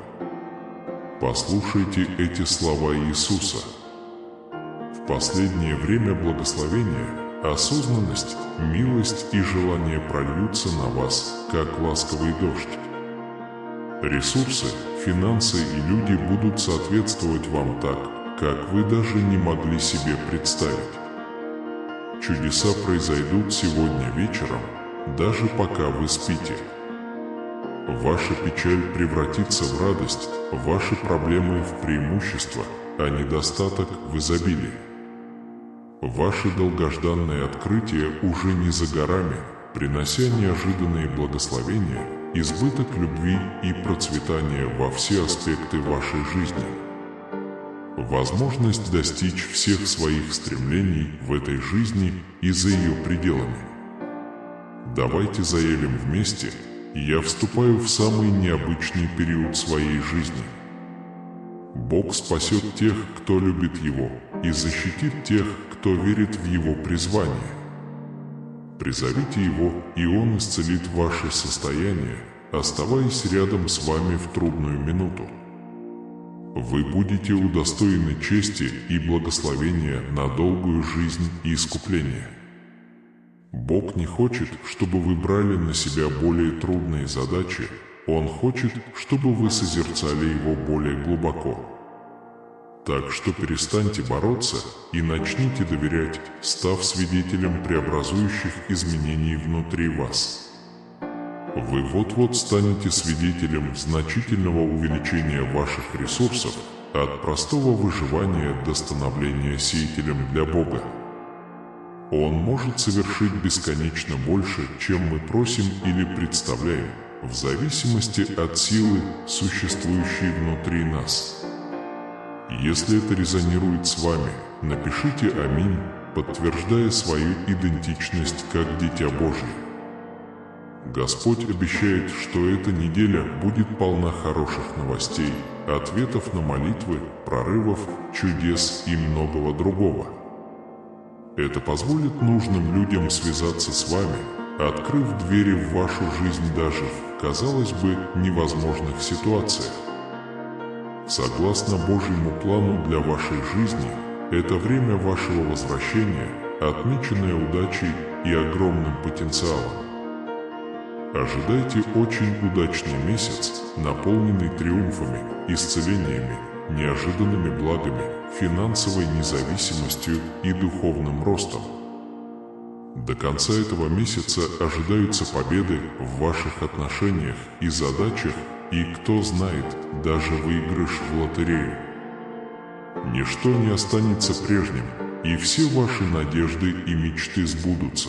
S1: Послушайте эти слова Иисуса. В последнее время благословение, осознанность, милость и желание прольются на вас, как ласковый дождь. Ресурсы, финансы и люди будут соответствовать вам так, как вы даже не могли себе представить. Чудеса произойдут сегодня вечером, даже пока вы спите. Ваша печаль превратится в радость, ваши проблемы в преимущество, а недостаток в изобилие. Ваше долгожданное открытие уже не за горами, принося неожиданные благословения, избыток любви и процветания во все аспекты вашей жизни. Возможность достичь всех своих стремлений в этой жизни и за ее пределами. Давайте заявим вместе: я вступаю в самый необычный период своей жизни. Бог спасет тех, кто любит Его, и защитит тех, кто верит в Его призвание. Призовите Его, и Он исцелит ваше состояние, оставаясь рядом с вами в трудную минуту. Вы будете удостоены чести и благословения на долгую жизнь и искупление. Бог не хочет, чтобы вы брали на себя более трудные задачи, Он хочет, чтобы вы созерцали Его более глубоко. Так что перестаньте бороться и начните доверять, став свидетелем преобразующих изменений внутри вас. Вы вот-вот станете свидетелем значительного увеличения ваших ресурсов от простого выживания до становления сеятелем для Бога. Он может совершить бесконечно больше, чем мы просим или представляем, в зависимости от силы, существующей внутри нас. Если это резонирует с вами, напишите «Аминь», подтверждая свою идентичность как Дитя Божие. Господь обещает, что эта неделя будет полна хороших новостей, ответов на молитвы, прорывов, чудес и многого другого. Это позволит нужным людям связаться с вами, открыв двери в вашу жизнь даже в, казалось бы, невозможных ситуациях. Согласно Божьему плану для вашей жизни, это время вашего возвращения, отмеченное удачей и огромным потенциалом. Ожидайте очень удачный месяц, наполненный триумфами, исцелениями, неожиданными благами, финансовой независимостью и духовным ростом. До конца этого месяца ожидаются победы в ваших отношениях и задачах, и, кто знает, даже выигрыш в лотерею. Ничто не останется прежним, и все ваши надежды и мечты сбудутся.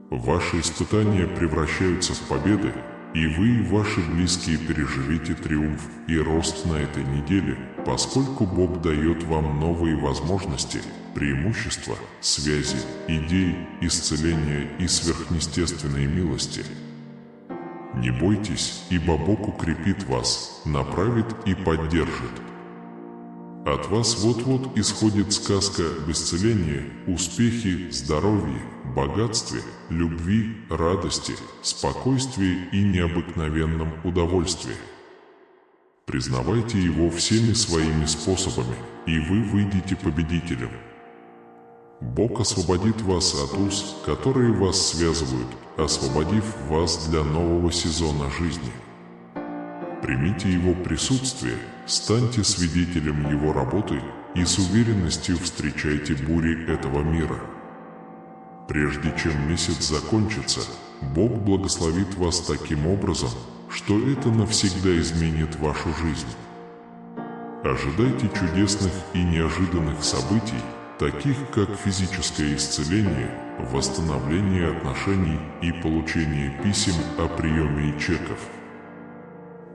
S1: Ваши испытания превращаются в победы, и вы и ваши близкие переживете триумф и рост на этой неделе, поскольку Бог дает вам новые возможности, преимущества, связи, идеи, исцеления и сверхъестественной милости. Не бойтесь, ибо Бог укрепит вас, направит и поддержит. От вас вот-вот исходит сказка об исцелении, успехе, здоровье, богатстве, любви, радости, спокойствии и необыкновенном удовольствии. Признавайте Его всеми своими способами, и вы выйдете победителем. Бог освободит вас от уз, которые вас связывают, освободив вас для нового сезона жизни. Примите Его присутствие, станьте свидетелем Его работы и с уверенностью встречайте бури этого мира. Прежде чем месяц закончится, Бог благословит вас таким образом, что это навсегда изменит вашу жизнь. Ожидайте чудесных и неожиданных событий, таких как физическое исцеление, восстановление отношений и получение писем о приеме и чеков.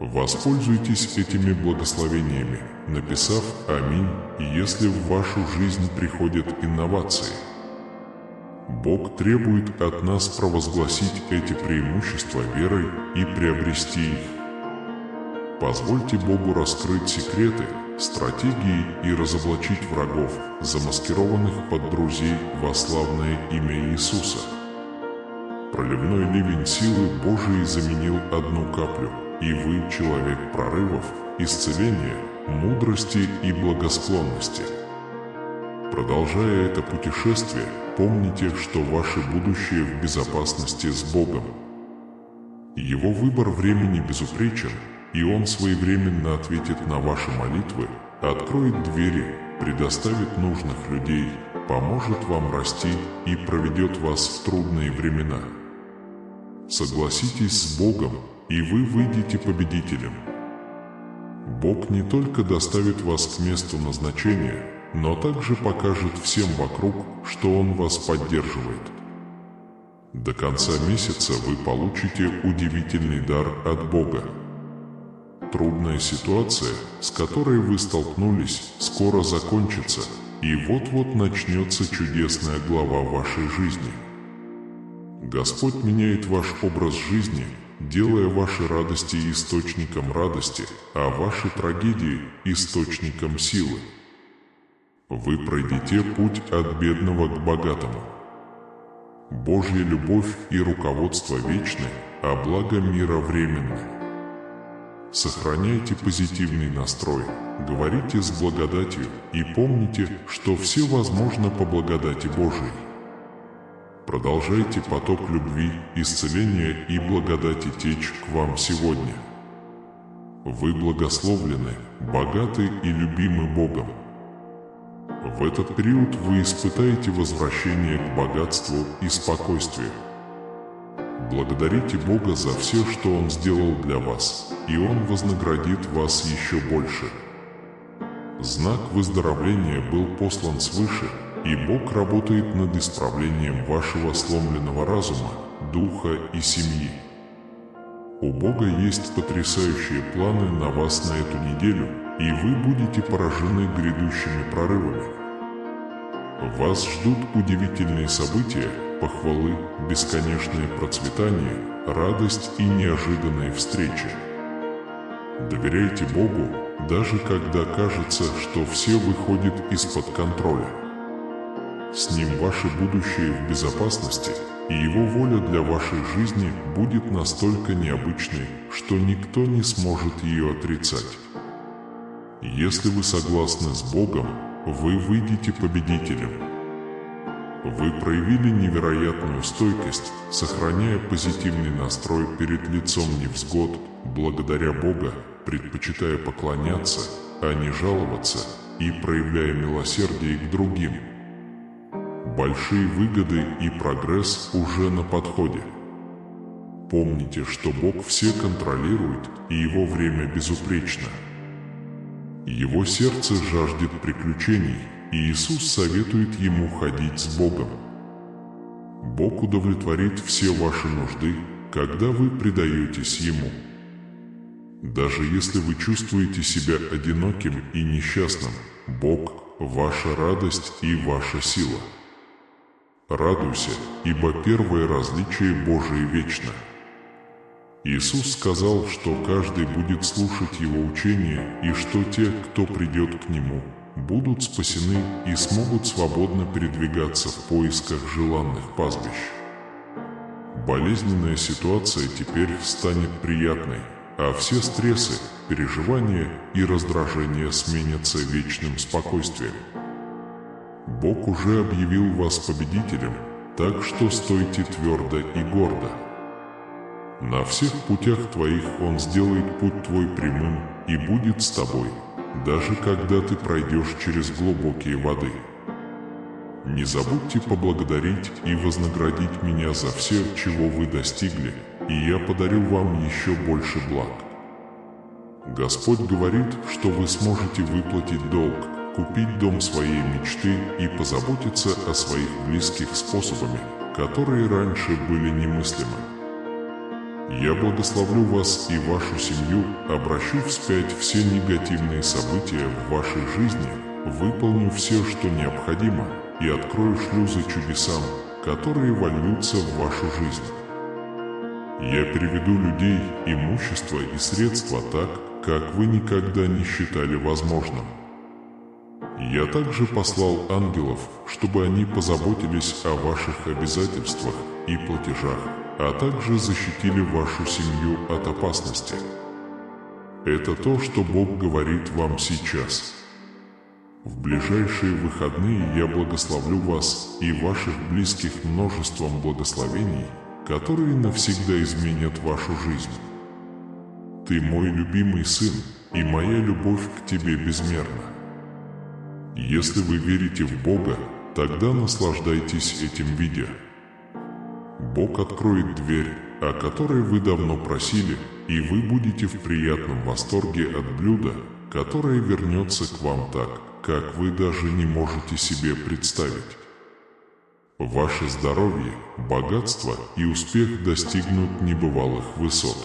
S1: Воспользуйтесь этими благословениями, написав «Аминь», если в вашу жизнь приходят инновации. Бог требует от нас провозгласить эти преимущества верой и приобрести их. Позвольте Богу раскрыть секреты, стратегии и разоблачить врагов, замаскированных под друзей во славное имя Иисуса. Проливной ливень силы Божией заменил одну каплю, и вы человек прорывов, исцеления, мудрости и благосклонности. Продолжая это путешествие, помните, что ваше будущее в безопасности с Богом. Его выбор времени безупречен, и Он своевременно ответит на ваши молитвы, откроет двери, предоставит нужных людей, поможет вам расти и проведет вас в трудные времена. Согласитесь с Богом, и вы выйдете победителем. Бог не только доставит вас к месту назначения, но также покажет всем вокруг, что Он вас поддерживает. До конца месяца вы получите удивительный дар от Бога. Трудная ситуация, с которой вы столкнулись, скоро закончится, и вот-вот начнется чудесная глава вашей жизни. Господь меняет ваш образ жизни, делая ваши радости источником радости, а ваши трагедии – источником силы. Вы пройдете путь от бедного к богатому. Божья любовь и руководство вечны, а благо мира временны. Сохраняйте позитивный настрой, говорите с благодатью и помните, что все возможно по благодати Божией. Продолжайте поток любви, исцеления и благодати течь к вам сегодня. Вы благословлены, богаты и любимы Богом. В этот период вы испытаете возвращение к богатству и спокойствию. Благодарите Бога за все, что Он сделал для вас, и Он вознаградит вас еще больше. Знак выздоровления был послан свыше, и Бог работает над исправлением вашего сломленного разума, духа и семьи. У Бога есть потрясающие планы на вас на эту неделю, и вы будете поражены грядущими прорывами. Вас ждут удивительные события, похвалы, бесконечное процветание, радость и неожиданные встречи. Доверяйте Богу, даже когда кажется, что все выходит из-под контроля. С Ним ваше будущее в безопасности, и Его воля для вашей жизни будет настолько необычной, что никто не сможет ее отрицать. Если вы согласны с Богом, вы выйдете победителем. Вы проявили невероятную стойкость, сохраняя позитивный настрой перед лицом невзгод, благодаря Бога, предпочитая поклоняться, а не жаловаться, и проявляя милосердие к другим. Большие выгоды и прогресс уже на подходе. Помните, что Бог все контролирует, и Его время безупречно. Его сердце жаждет приключений, и Иисус советует ему ходить с Богом. Бог удовлетворит все ваши нужды, когда вы предаетесь Ему. Даже если вы чувствуете себя одиноким и несчастным, Бог – ваша радость и ваша сила. Радуйся, ибо первое различие Божие вечно. Иисус сказал, что каждый будет слушать Его учения, и что те, кто придет к Нему, будут спасены и смогут свободно передвигаться в поисках желанных пастбищ. Болезненная ситуация теперь станет приятной, а все стрессы, переживания и раздражения сменятся вечным спокойствием. Бог уже объявил вас победителем, так что стойте твердо и гордо. На всех путях твоих Он сделает путь твой прямым и будет с тобой, даже когда ты пройдешь через глубокие воды. Не забудьте поблагодарить и вознаградить меня за все, чего вы достигли, и я подарю вам еще больше благ. Господь говорит, что вы сможете выплатить долг, купить дом своей мечты и позаботиться о своих близких способами, которые раньше были немыслимы. Я благословлю вас и вашу семью, обращу вспять все негативные события в вашей жизни, выполню все, что необходимо, и открою шлюзы чудесам, которые вольются в вашу жизнь. Я переведу людей, имущество и средства так, как вы никогда не считали возможным. Я также послал ангелов, чтобы они позаботились о ваших обязательствах и платежах, а также защитили вашу семью от опасности. Это то, что Бог говорит вам сейчас. В ближайшие выходные я благословлю вас и ваших близких множеством благословений, которые навсегда изменят вашу жизнь. Ты мой любимый сын, и моя любовь к тебе безмерна. Если вы верите в Бога, тогда наслаждайтесь этим видео. Бог откроет дверь, о которой вы давно просили, и вы будете в приятном восторге от блюда, которое вернется к вам так, как вы даже не можете себе представить. Ваше здоровье, богатство и успех достигнут небывалых высот.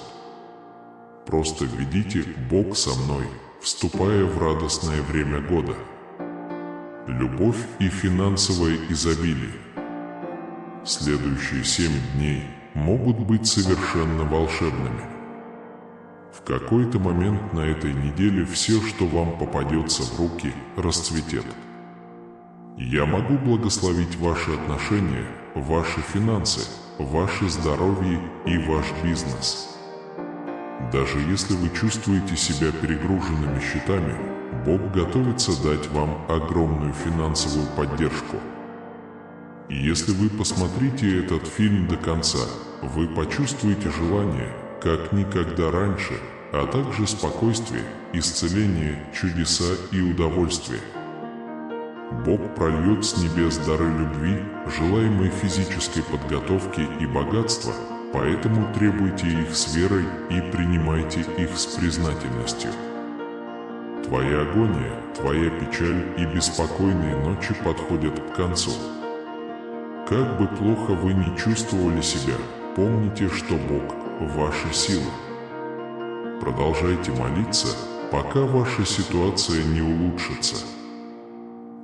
S1: Просто введите «Бог со мной», вступая в радостное время года. Любовь и финансовое изобилие. Следующие 7 дней могут быть совершенно волшебными. В какой-то момент на этой неделе все, что вам попадется в руки, расцветет. Я могу благословить ваши отношения, ваши финансы, ваше здоровье и ваш бизнес. Даже если вы чувствуете себя перегруженными счетами, Бог готовится дать вам огромную финансовую поддержку. И если вы посмотрите этот фильм до конца, вы почувствуете желание, как никогда раньше, а также спокойствие, исцеление, чудеса и удовольствие. Бог прольет с небес дары любви, желаемой физической подготовки и богатства, поэтому требуйте их с верой и принимайте их с признательностью. Твоя агония, твоя печаль и беспокойные ночи подходят к концу. Как бы плохо вы ни чувствовали себя, помните, что Бог – ваша сила. Продолжайте молиться, пока ваша ситуация не улучшится.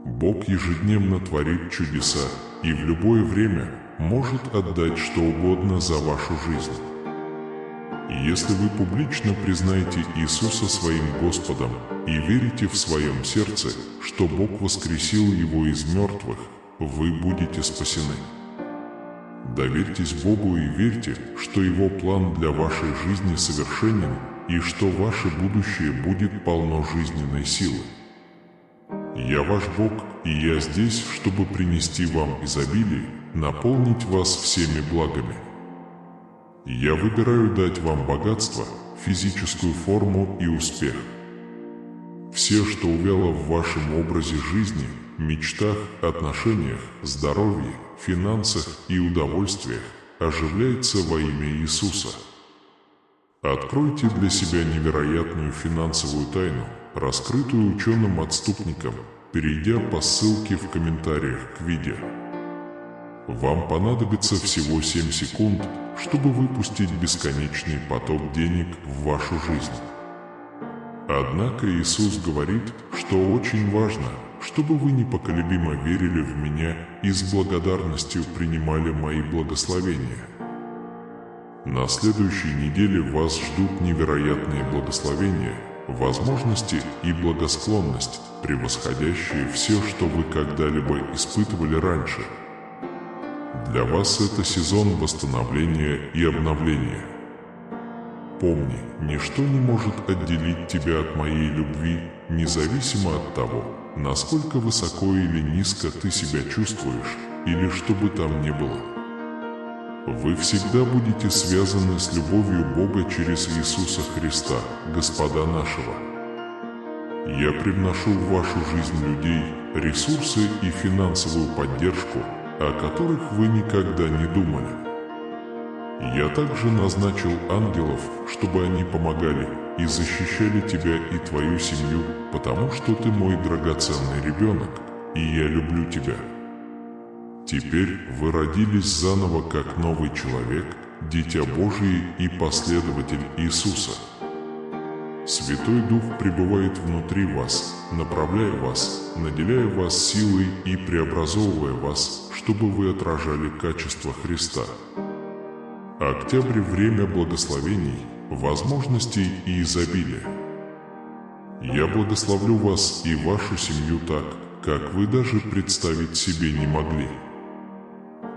S1: Бог ежедневно творит чудеса и в любое время может отдать что угодно за вашу жизнь. И если вы публично признаете Иисуса своим Господом и верите в своем сердце, что Бог воскресил Его из мертвых, вы будете спасены. Доверьтесь Богу и верьте, что Его план для вашей жизни совершенен и что ваше будущее будет полно жизненной силы. Я ваш Бог, и я здесь, чтобы принести вам изобилие, наполнить вас всеми благами. Я выбираю дать вам богатство, физическую форму и успех. Все, что увяло в вашем образе жизни, мечтах, отношениях, здоровье, финансах и удовольствиях, оживляется во имя Иисуса. Откройте для себя невероятную финансовую тайну, раскрытую ученым-отступникам, перейдя по ссылке в комментариях к видео. Вам понадобится всего 7 секунд, чтобы выпустить бесконечный поток денег в вашу жизнь. Однако Иисус говорит, что очень важно, чтобы вы непоколебимо верили в Меня и с благодарностью принимали Мои благословения. На следующей неделе вас ждут невероятные благословения, возможности и благосклонность, превосходящие все, что вы когда-либо испытывали раньше. Для вас это сезон восстановления и обновления. Помни, ничто не может отделить тебя от Моей любви, независимо от того, насколько высоко или низко ты себя чувствуешь, или что бы там ни было. Вы всегда будете связаны с любовью Бога через Иисуса Христа, Господа нашего. Я привношу в вашу жизнь людей, ресурсы и финансовую поддержку, о которых вы никогда не думали. Я также назначил ангелов, чтобы они помогали и защищали тебя и твою семью, потому что ты мой драгоценный ребенок, и я люблю тебя. Теперь вы родились заново как новый человек, Дитя Божие и последователь Иисуса. Святой Дух пребывает внутри вас, направляя вас, наделяя вас силой и преобразовывая вас, чтобы вы отражали качество Христа. Октябрь – время благословений, возможностей и изобилия. Я благословлю вас и вашу семью так, как вы даже представить себе не могли.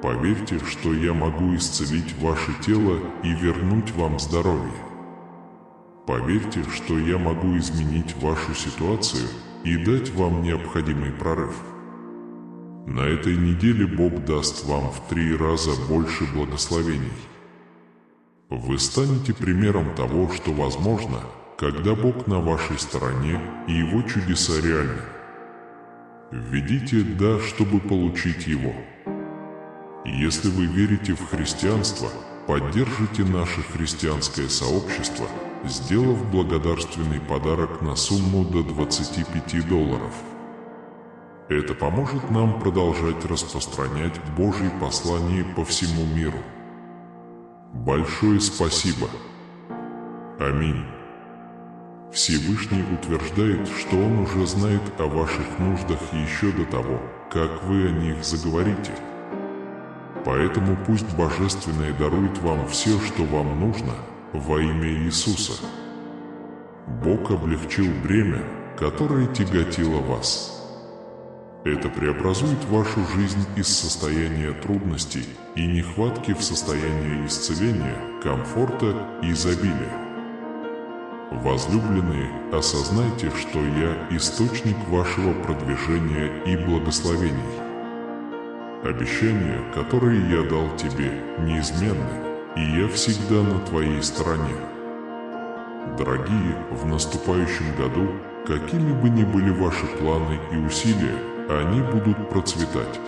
S1: Поверьте, что я могу исцелить ваше тело и вернуть вам здоровье. Поверьте, что я могу изменить вашу ситуацию и дать вам необходимый прорыв. На этой неделе Бог даст вам в 3 раза больше благословений. Вы станете примером того, что возможно, когда Бог на вашей стороне и Его чудеса реальны. Введите «да», чтобы получить Его. Если вы верите в христианство, поддержите наше христианское сообщество, сделав благодарственный подарок на сумму до $25. Это поможет нам продолжать распространять Божье послание по всему миру. Большое спасибо. Аминь. Всевышний утверждает, что Он уже знает о ваших нуждах еще до того, как вы о них заговорите. Поэтому пусть Божественное дарует вам все, что вам нужно, во имя Иисуса. Бог облегчил бремя, которое тяготило вас. Это преобразует вашу жизнь из состояния трудностей и нехватки в состояние исцеления, комфорта и изобилия. Возлюбленные, осознайте, что Я – источник вашего продвижения и благословений. Обещания, которые Я дал тебе, неизменны, и Я всегда на твоей стороне. Дорогие, в наступающем году, какими бы ни были ваши планы и усилия, они будут процветать.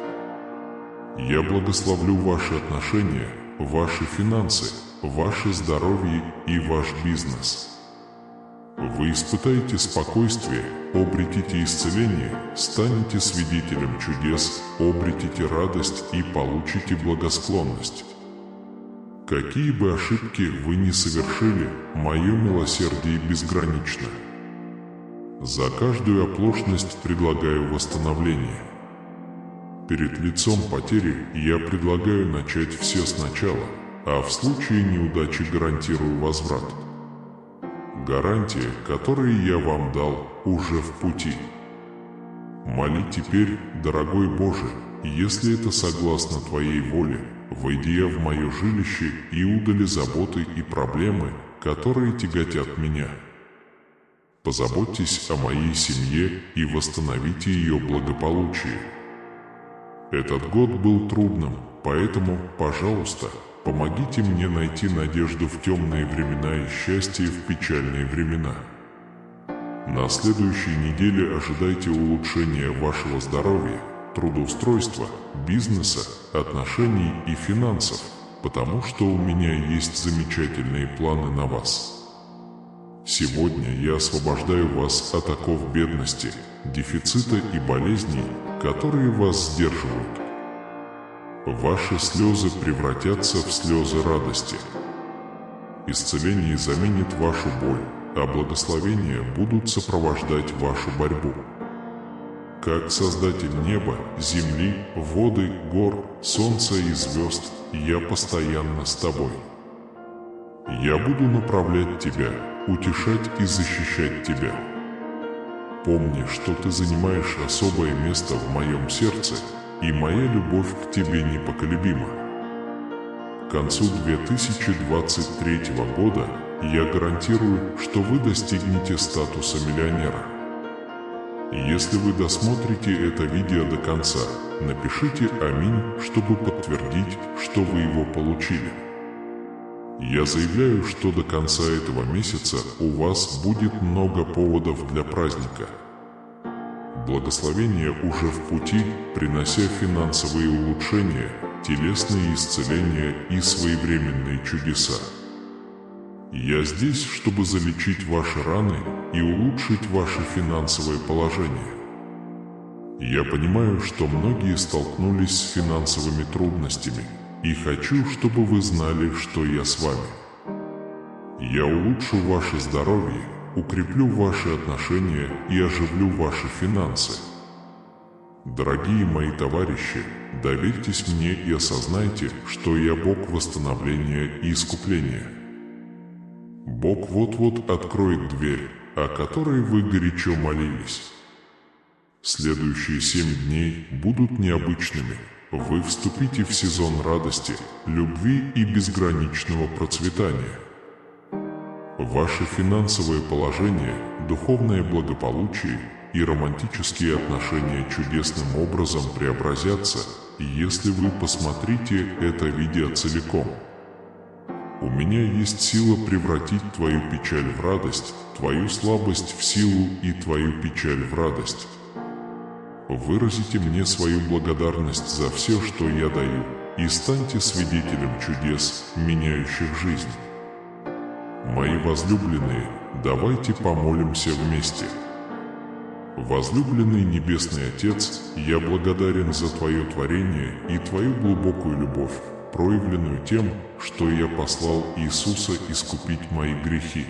S1: Я благословлю ваши отношения, ваши финансы, ваше здоровье и ваш бизнес. Вы испытаете спокойствие, обретите исцеление, станете свидетелем чудес, обретите радость и получите благосклонность. Какие бы ошибки вы ни совершили, мое милосердие безгранично. За каждую оплошность предлагаю восстановление. Перед лицом потери я предлагаю начать все сначала, а в случае неудачи гарантирую возврат. Гарантия, которую я вам дал, уже в пути. Моли теперь, дорогой Боже, если это согласно Твоей воле, войди я в мое жилище и удали заботы и проблемы, которые тяготят меня. Позаботьтесь о моей семье и восстановите ее благополучие. Этот год был трудным, поэтому, пожалуйста, помогите мне найти надежду в темные времена и счастье в печальные времена. На следующей неделе ожидайте улучшения вашего здоровья, трудоустройства, бизнеса, отношений и финансов, потому что у меня есть замечательные планы на вас. Сегодня я освобождаю вас от оков бедности, дефицита и болезней, которые вас сдерживают. Ваши слезы превратятся в слезы радости. Исцеление заменит вашу боль, а благословения будут сопровождать вашу борьбу. Как Создатель неба, земли, воды, гор, солнца и звезд, я постоянно с тобой. Я буду направлять тебя, утешать и защищать тебя. Помни, что ты занимаешь особое место в моем сердце, и моя любовь к тебе непоколебима. К концу 2023 года я гарантирую, что вы достигнете статуса миллионера. Если вы досмотрите это видео до конца, напишите «Аминь», чтобы подтвердить, что вы его получили. Я заявляю, что до конца этого месяца у вас будет много поводов для праздника. Благословение уже в пути, принося финансовые улучшения, телесные исцеления и своевременные чудеса. Я здесь, чтобы залечить ваши раны и улучшить ваше финансовое положение. Я понимаю, что многие столкнулись с финансовыми трудностями, и хочу, чтобы вы знали, что я с вами. Я улучшу ваше здоровье, укреплю ваши отношения и оживлю ваши финансы. Дорогие мои товарищи, доверьтесь мне и осознайте, что я Бог восстановления и искупления. Бог вот-вот откроет дверь, о которой вы горячо молились. Следующие 7 дней будут необычными. Вы вступите в сезон радости, любви и безграничного процветания. Ваше финансовое положение, духовное благополучие и романтические отношения чудесным образом преобразятся, если вы посмотрите это видео целиком. У меня есть сила превратить твою печаль в радость, твою слабость в силу и твою печаль в радость. Выразите мне свою благодарность за все, что я даю, и станьте свидетелем чудес, меняющих жизнь. Мои возлюбленные, давайте помолимся вместе. Возлюбленный Небесный Отец, я благодарен за Твое творение и Твою глубокую любовь, проявленную тем, что я послал Иисуса искупить мои грехи.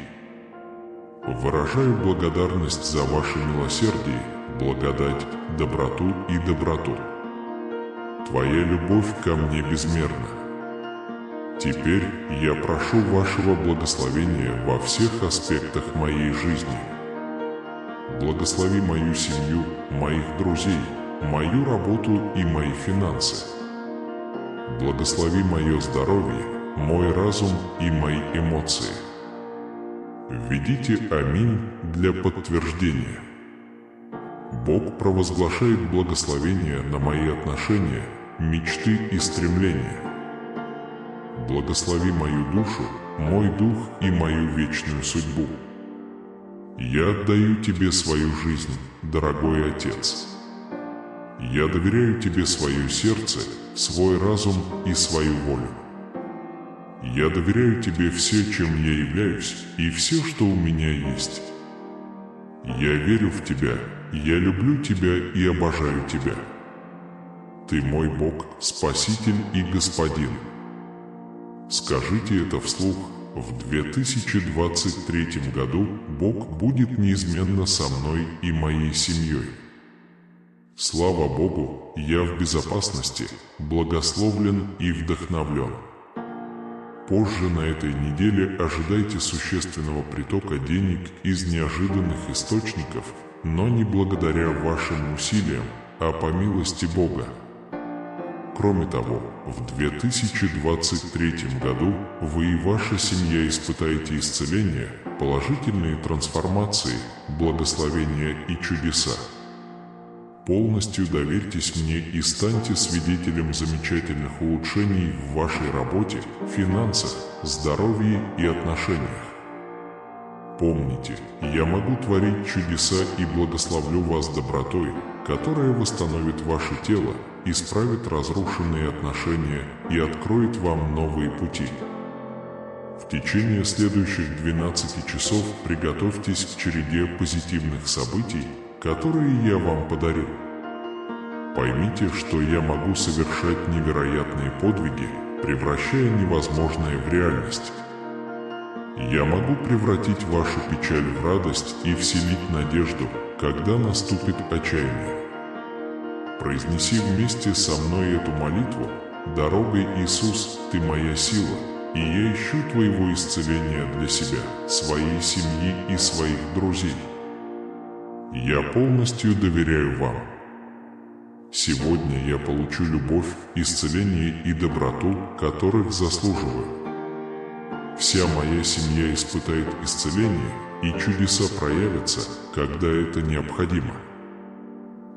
S1: Выражаю благодарность за Ваше милосердие, благодать, доброту и доброту. Твоя любовь ко мне безмерна. Теперь я прошу Вашего благословения во всех аспектах моей жизни. Благослови мою семью, моих друзей, мою работу и мои финансы. Благослови мое здоровье, мой разум и мои эмоции. Введите «Аминь» для подтверждения. Бог провозглашает благословение на мои отношения, мечты и стремления. Благослови мою душу, мой дух и мою вечную судьбу. Я отдаю Тебе свою жизнь, дорогой Отец. Я доверяю Тебе свое сердце, свой разум и свою волю. Я доверяю Тебе все, чем я являюсь, и все, что у меня есть. Я верю в Тебя, я люблю Тебя и обожаю Тебя. Ты мой Бог, Спаситель и Господин. Скажите это вслух. В 2023 году Бог будет неизменно со мной и моей семьей. Слава Богу, я в безопасности, благословлен и вдохновлен. Позже на этой неделе ожидайте существенного притока денег из неожиданных источников, но не благодаря вашим усилиям, а по милости Бога. Кроме того, в 2023 году вы и ваша семья испытаете исцеление, положительные трансформации, благословения и чудеса. Полностью доверьтесь мне и станьте свидетелем замечательных улучшений в вашей работе, финансах, здоровье и отношениях. Помните, я могу творить чудеса и благословлю вас добротой, которая восстановит ваше тело, исправит разрушенные отношения и откроет вам новые пути. В течение следующих 12 часов приготовьтесь к череде позитивных событий, которые я вам подарю. Поймите, что я могу совершать невероятные подвиги, превращая невозможное в реальность. Я могу превратить вашу печаль в радость и вселить надежду, когда наступит отчаяние. Произнеси вместе со мной эту молитву: «Дорогой, Иисус, Ты моя сила, и я ищу Твоего исцеления для себя, своей семьи и своих друзей. Я полностью доверяю Вам. Сегодня я получу любовь, исцеление и доброту, которых заслуживаю. Вся моя семья испытает исцеление, и чудеса проявятся, когда это необходимо.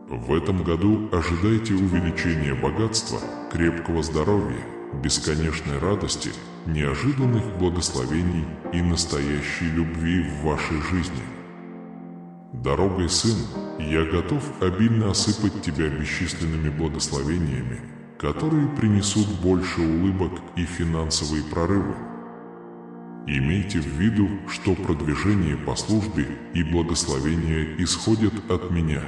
S1: В этом году ожидайте увеличения богатства, крепкого здоровья, бесконечной радости, неожиданных благословений и настоящей любви в вашей жизни. Дорогой сын, я готов обильно осыпать тебя бесчисленными благословениями, которые принесут больше улыбок и финансовые прорывы. Имейте в виду, что продвижение по службе и благословения исходят от меня.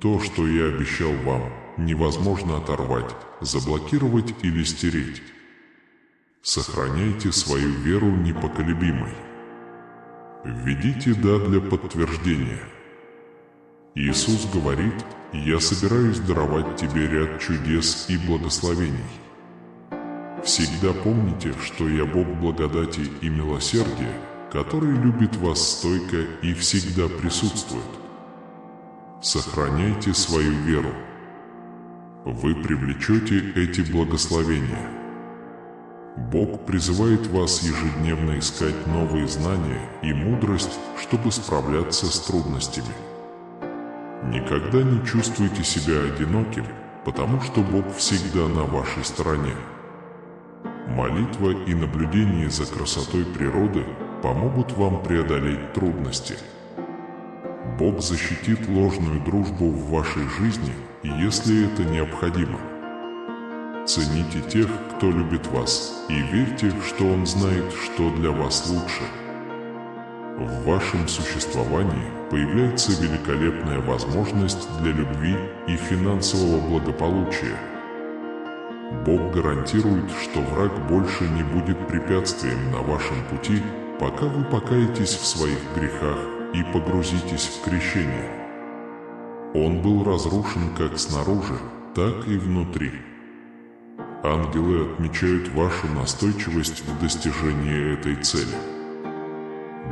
S1: То, что я обещал вам, невозможно оторвать, заблокировать или стереть. Сохраняйте свою веру непоколебимой. Введите «да» для подтверждения. Иисус говорит: «Я собираюсь даровать тебе ряд чудес и благословений». Всегда помните, что я Бог благодати и милосердия, который любит вас стойко и всегда присутствует. Сохраняйте свою веру. Вы привлечете эти благословения. Бог призывает вас ежедневно искать новые знания и мудрость, чтобы справляться с трудностями. Никогда не чувствуйте себя одиноким, потому что Бог всегда на вашей стороне. Молитва и наблюдение за красотой природы помогут вам преодолеть трудности. Бог защитит ложную дружбу в вашей жизни, если это необходимо. Цените тех, кто любит вас, и верьте, что Он знает, что для вас лучше. В вашем существовании появляется великолепная возможность для любви и финансового благополучия. Бог гарантирует, что враг больше не будет препятствием на вашем пути, пока вы покаетесь в своих грехах и погрузитесь в крещение. Он был разрушен как снаружи, так и внутри. Ангелы отмечают вашу настойчивость в достижении этой цели.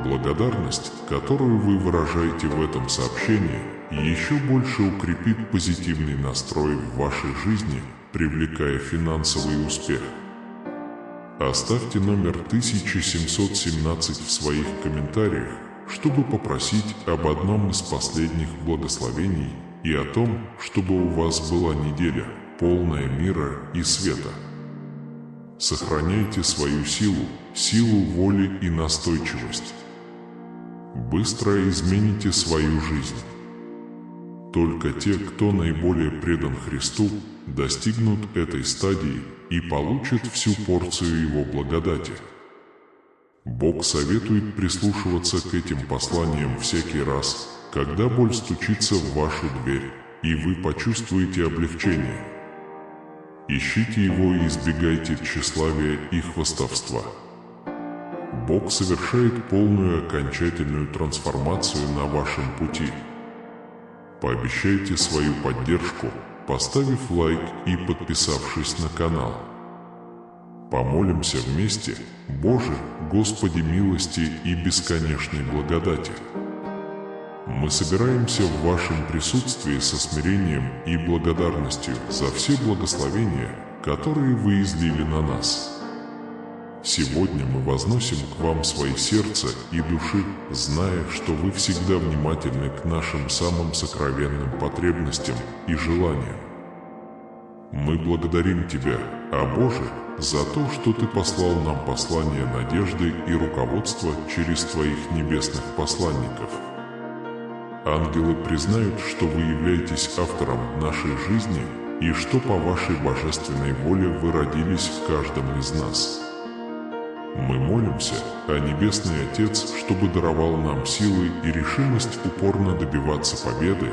S1: Благодарность, которую вы выражаете в этом сообщении, еще больше укрепит позитивный настрой в вашей жизни, привлекая финансовый успех. Оставьте номер 1717 в своих комментариях, чтобы попросить об одном из последних благословений и о том, чтобы у вас была неделя, полная мира и света. Сохраняйте свою силу воли и настойчивость. Быстро измените свою жизнь. Только те, кто наиболее предан Христу, достигнут этой стадии и получат всю порцию Его благодати. Бог советует прислушиваться к этим посланиям всякий раз, когда боль стучится в вашу дверь, и вы почувствуете облегчение. Ищите Его и избегайте тщеславия и хвастовства. Бог совершает полную окончательную трансформацию на вашем пути. Пообещайте свою поддержку, поставив лайк и подписавшись на канал. Помолимся вместе. Боже, Господи милости и бесконечной благодати. Мы собираемся в вашем присутствии со смирением и благодарностью за все благословения, которые вы излили на нас. Сегодня мы возносим к вам свои сердца и души, зная, что вы всегда внимательны к нашим самым сокровенным потребностям и желаниям. Мы благодарим Тебя, о Боже, за то, что Ты послал нам послание надежды и руководства через Твоих небесных посланников. Ангелы признают, что вы являетесь автором нашей жизни и что по вашей божественной воле вы родились в каждом из нас. Мы молимся, а Небесный Отец, чтобы даровал нам силы и решимость упорно добиваться победы,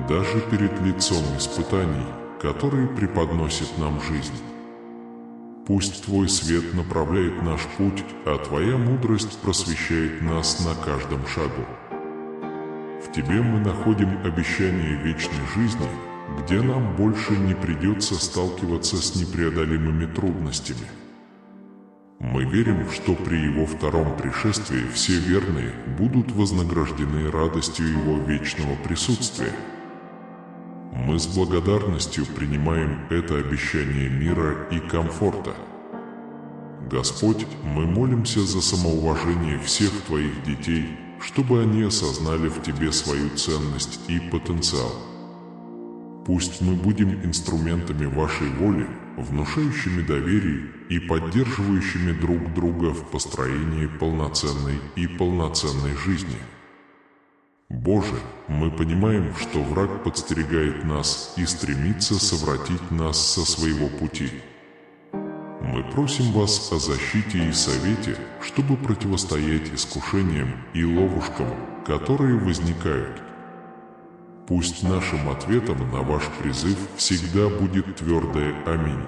S1: даже перед лицом испытаний, которые преподносит нам жизнь. Пусть Твой свет направляет наш путь, а Твоя мудрость просвещает нас на каждом шагу. В Тебе мы находим обещание вечной жизни, где нам больше не придется сталкиваться с непреодолимыми трудностями. Мы верим, что при Его втором пришествии все верные будут вознаграждены радостью Его вечного присутствия. Мы с благодарностью принимаем это обещание мира и комфорта. Господь, мы молимся за самоуважение всех Твоих детей, чтобы они осознали в Тебе свою ценность и потенциал. Пусть мы будем инструментами Вашей воли, внушающими доверие и поддерживающими друг друга в построении полноценной жизни. Боже, мы понимаем, что враг подстерегает нас и стремится совратить нас со своего пути. Мы просим Вас о защите и совете, чтобы противостоять искушениям и ловушкам, которые возникают. Пусть нашим ответом на Ваш призыв всегда будет твердое «Аминь».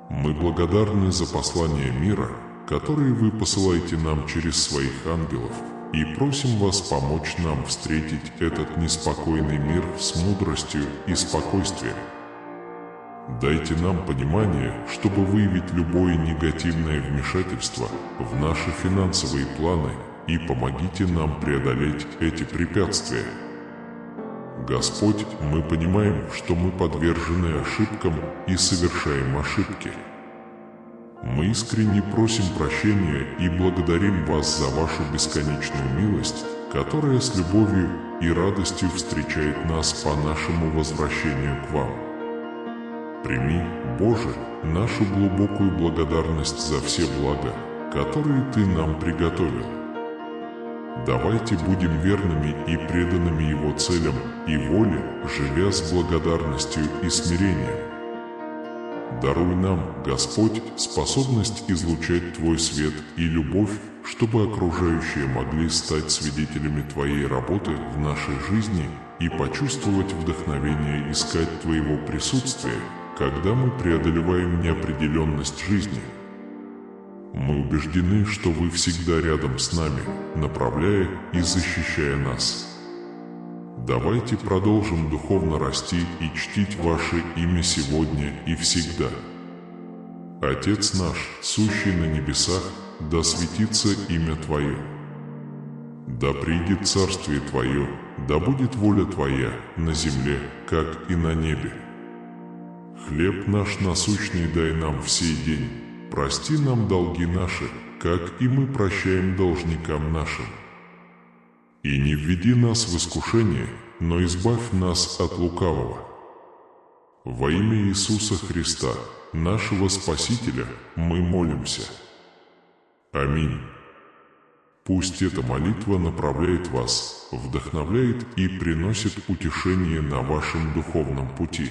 S1: Мы благодарны за послания мира, которые Вы посылаете нам через Своих ангелов, и просим Вас помочь нам встретить этот неспокойный мир с мудростью и спокойствием. Дайте нам понимание, чтобы выявить любое негативное вмешательство в наши финансовые планы, и помогите нам преодолеть эти препятствия. Господь, мы понимаем, что мы подвержены ошибкам и совершаем ошибки. Мы искренне просим прощения и благодарим Вас за Вашу бесконечную милость, которая с любовью и радостью встречает нас по нашему возвращению к Вам. Прими, Боже, нашу глубокую благодарность за все блага, которые Ты нам приготовил. Давайте будем верными и преданными Его целям и воле, живя с благодарностью и смирением. Даруй нам, Господь, способность излучать Твой свет и любовь, чтобы окружающие могли стать свидетелями Твоей работы в нашей жизни и почувствовать вдохновение искать Твоего присутствия, когда мы преодолеваем неопределенность жизни. Мы убеждены, что Вы всегда рядом с нами, направляя и защищая нас. Давайте продолжим духовно расти и чтить Ваше имя сегодня и всегда. Отец наш, сущий на небесах, да светится имя Твое. Да придет царствие Твое, да будет воля Твоя на земле, как и на небе. Хлеб наш насущный дай нам в сей день, прости нам долги наши, как и мы прощаем должникам нашим. И не введи нас в искушение, но избавь нас от лукавого. Во имя Иисуса Христа, нашего Спасителя, мы молимся. Аминь. Пусть эта молитва направляет вас, вдохновляет и приносит утешение на вашем духовном пути.